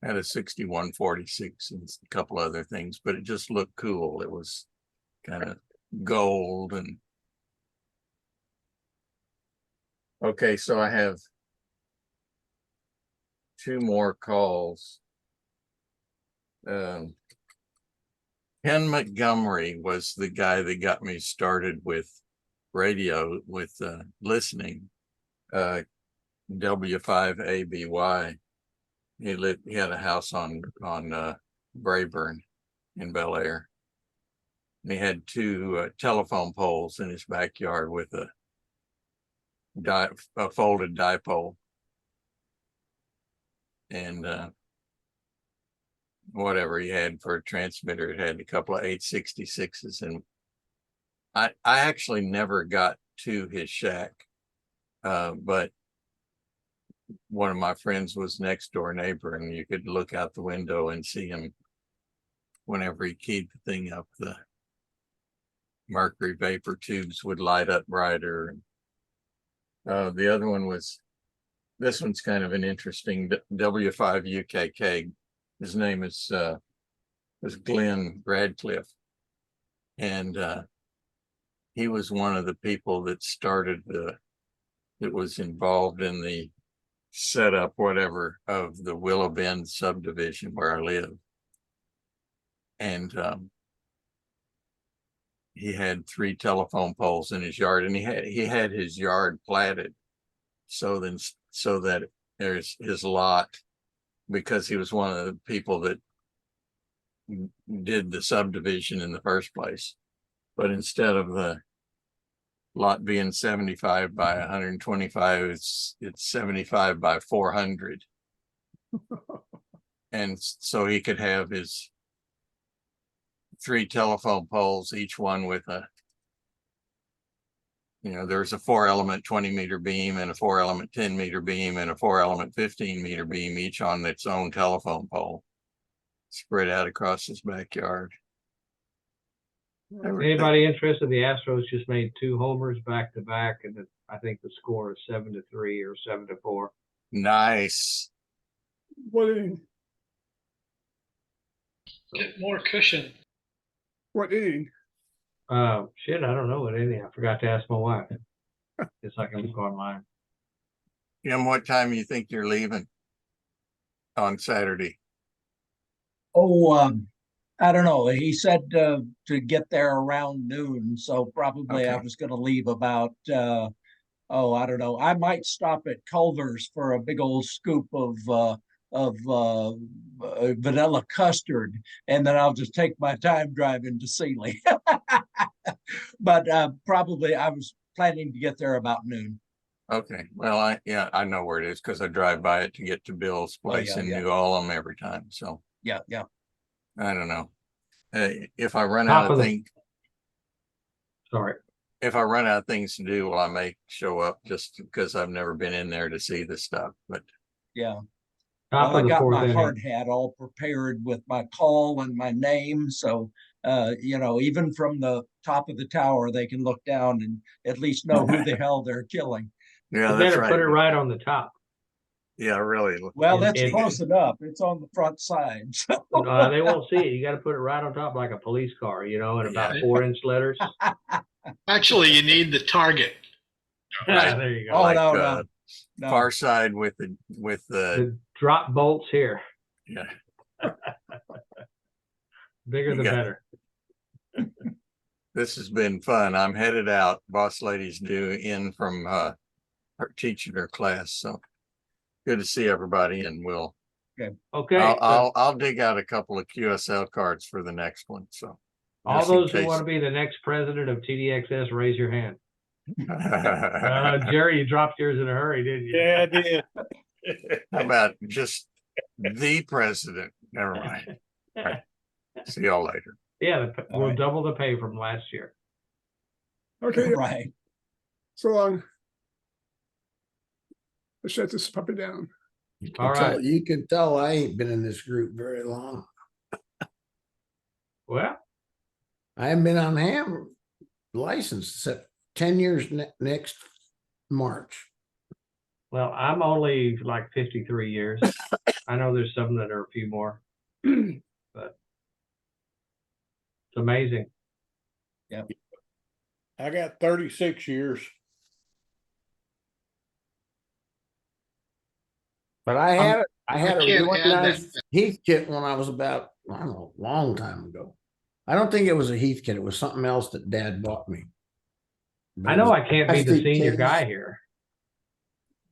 Had a 6146 and a couple other things, but it just looked cool. It was kind of gold. And okay, so I have 2 more calls. Ken Montgomery was the guy that got me started with radio, with listening. W5ABY. He had a house on Brayburn in Bel Air. And he had 2 telephone poles in his backyard with a folded dipole. And whatever he had for a transmitter, it had a couple of 866s. And I actually never got to his shack, but one of my friends was next door neighbor, and you could look out the window and see him whenever he keyed the thing up. The mercury vapor tubes would light up brighter. The other one was, this one's kind of an interesting W5UKK. His name is Glenn Radcliffe, and he was one of the people that that was involved in the setup, whatever, of the Willow Bend subdivision where I live. And he had 3 telephone poles in his yard, and he had his yard platted so that there's his lot, because he was one of the people that did the subdivision in the first place. But instead of the lot being 75 by 125, it's 75 by 400. And so he could have his 3 telephone poles, each one with there's a 4-element 20-meter beam and a 4-element 10-meter beam and a 4-element 15-meter beam, each on its own telephone pole, spread out across his backyard. Anybody interested? The Astros just made 2 homers back to back, and I think the score is 7-3 or 7-4. Nice. What inning? Get more cushion. What inning? Shit, I don't know what inning. I forgot to ask my wife. Guess I can look online. Jim, what time do you think you're leaving on Saturday? I don't know. He said to get there around noon, so probably I Okay. was going to leave about I don't know. I might stop at Culver's for a big old scoop of vanilla custard, and then I'll just take my time driving to Sealy. But probably I was planning to get there about noon. Okay. Well, I know where it is because I drive by it to get to Bill's place in New Ulm every time. So Yeah. I don't know. If I run out of things, Sorry. if I run out of things to do, well, I may show up just because I've never been in there to see the stuff. But Yeah. Top Well, I of the got 4th my inning. hard hat all prepared with my call and my name, so Even from the top of the tower, they can look down and at least know who the hell they're killing. Yeah, You that's better put it right. right on the top. Yeah, really. Well, And- that's and- close enough. It's on the front side. So. They won't see it. You got to put it right on top like a police car, in about Yeah. 4-inch letters. Actually, you need the target. Right. There you go. Oh, Like, no. Far side with the The drop bolts here. yeah. Bigger You the got- better. This has been fun. I'm headed out. Boss lady's due in from her teaching her class. So good to see everybody, and we'll Okay. I'll dig out a couple of QSL cards for the next one. So all just in those who case. want to be the next president of TDXS, raise your hand. How Jerry, you dropped yours in a hurry, didn't you? Yeah, I did. about just the president? Never mind. All right. See y'all later. Yeah, we'll right. double the pay from last year. Okay, Right. so long. Let's shut this puppy down. All right. You can tell I ain't been in this group very long. Well, I haven't been on ham license except 10 years next March. well, I'm only like 53 years. I know there's some that are a few more, but it's amazing. I got 36 years. But I had a can't really add that. nice Heath kit when I was about, I don't know, a long time ago. I don't think it was a Heath kit. It was something else that Dad bought me. But I it know was I can't be the plastic senior case. guy here.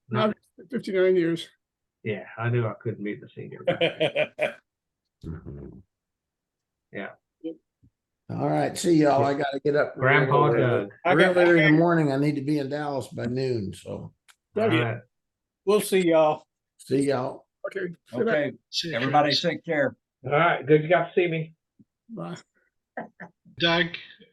Not 59 years. Yeah, I knew I couldn't be the senior guy. Mhm. Yeah. All right. See y'all. I got to get up. Grandpa real early. Doug. Real early in the morning. I need to be in Dallas by noon. So All right. We'll see y'all. see y'all. Okay. Okay. See, Everybody take care. All right. Good you got to see me. Bye. Doug,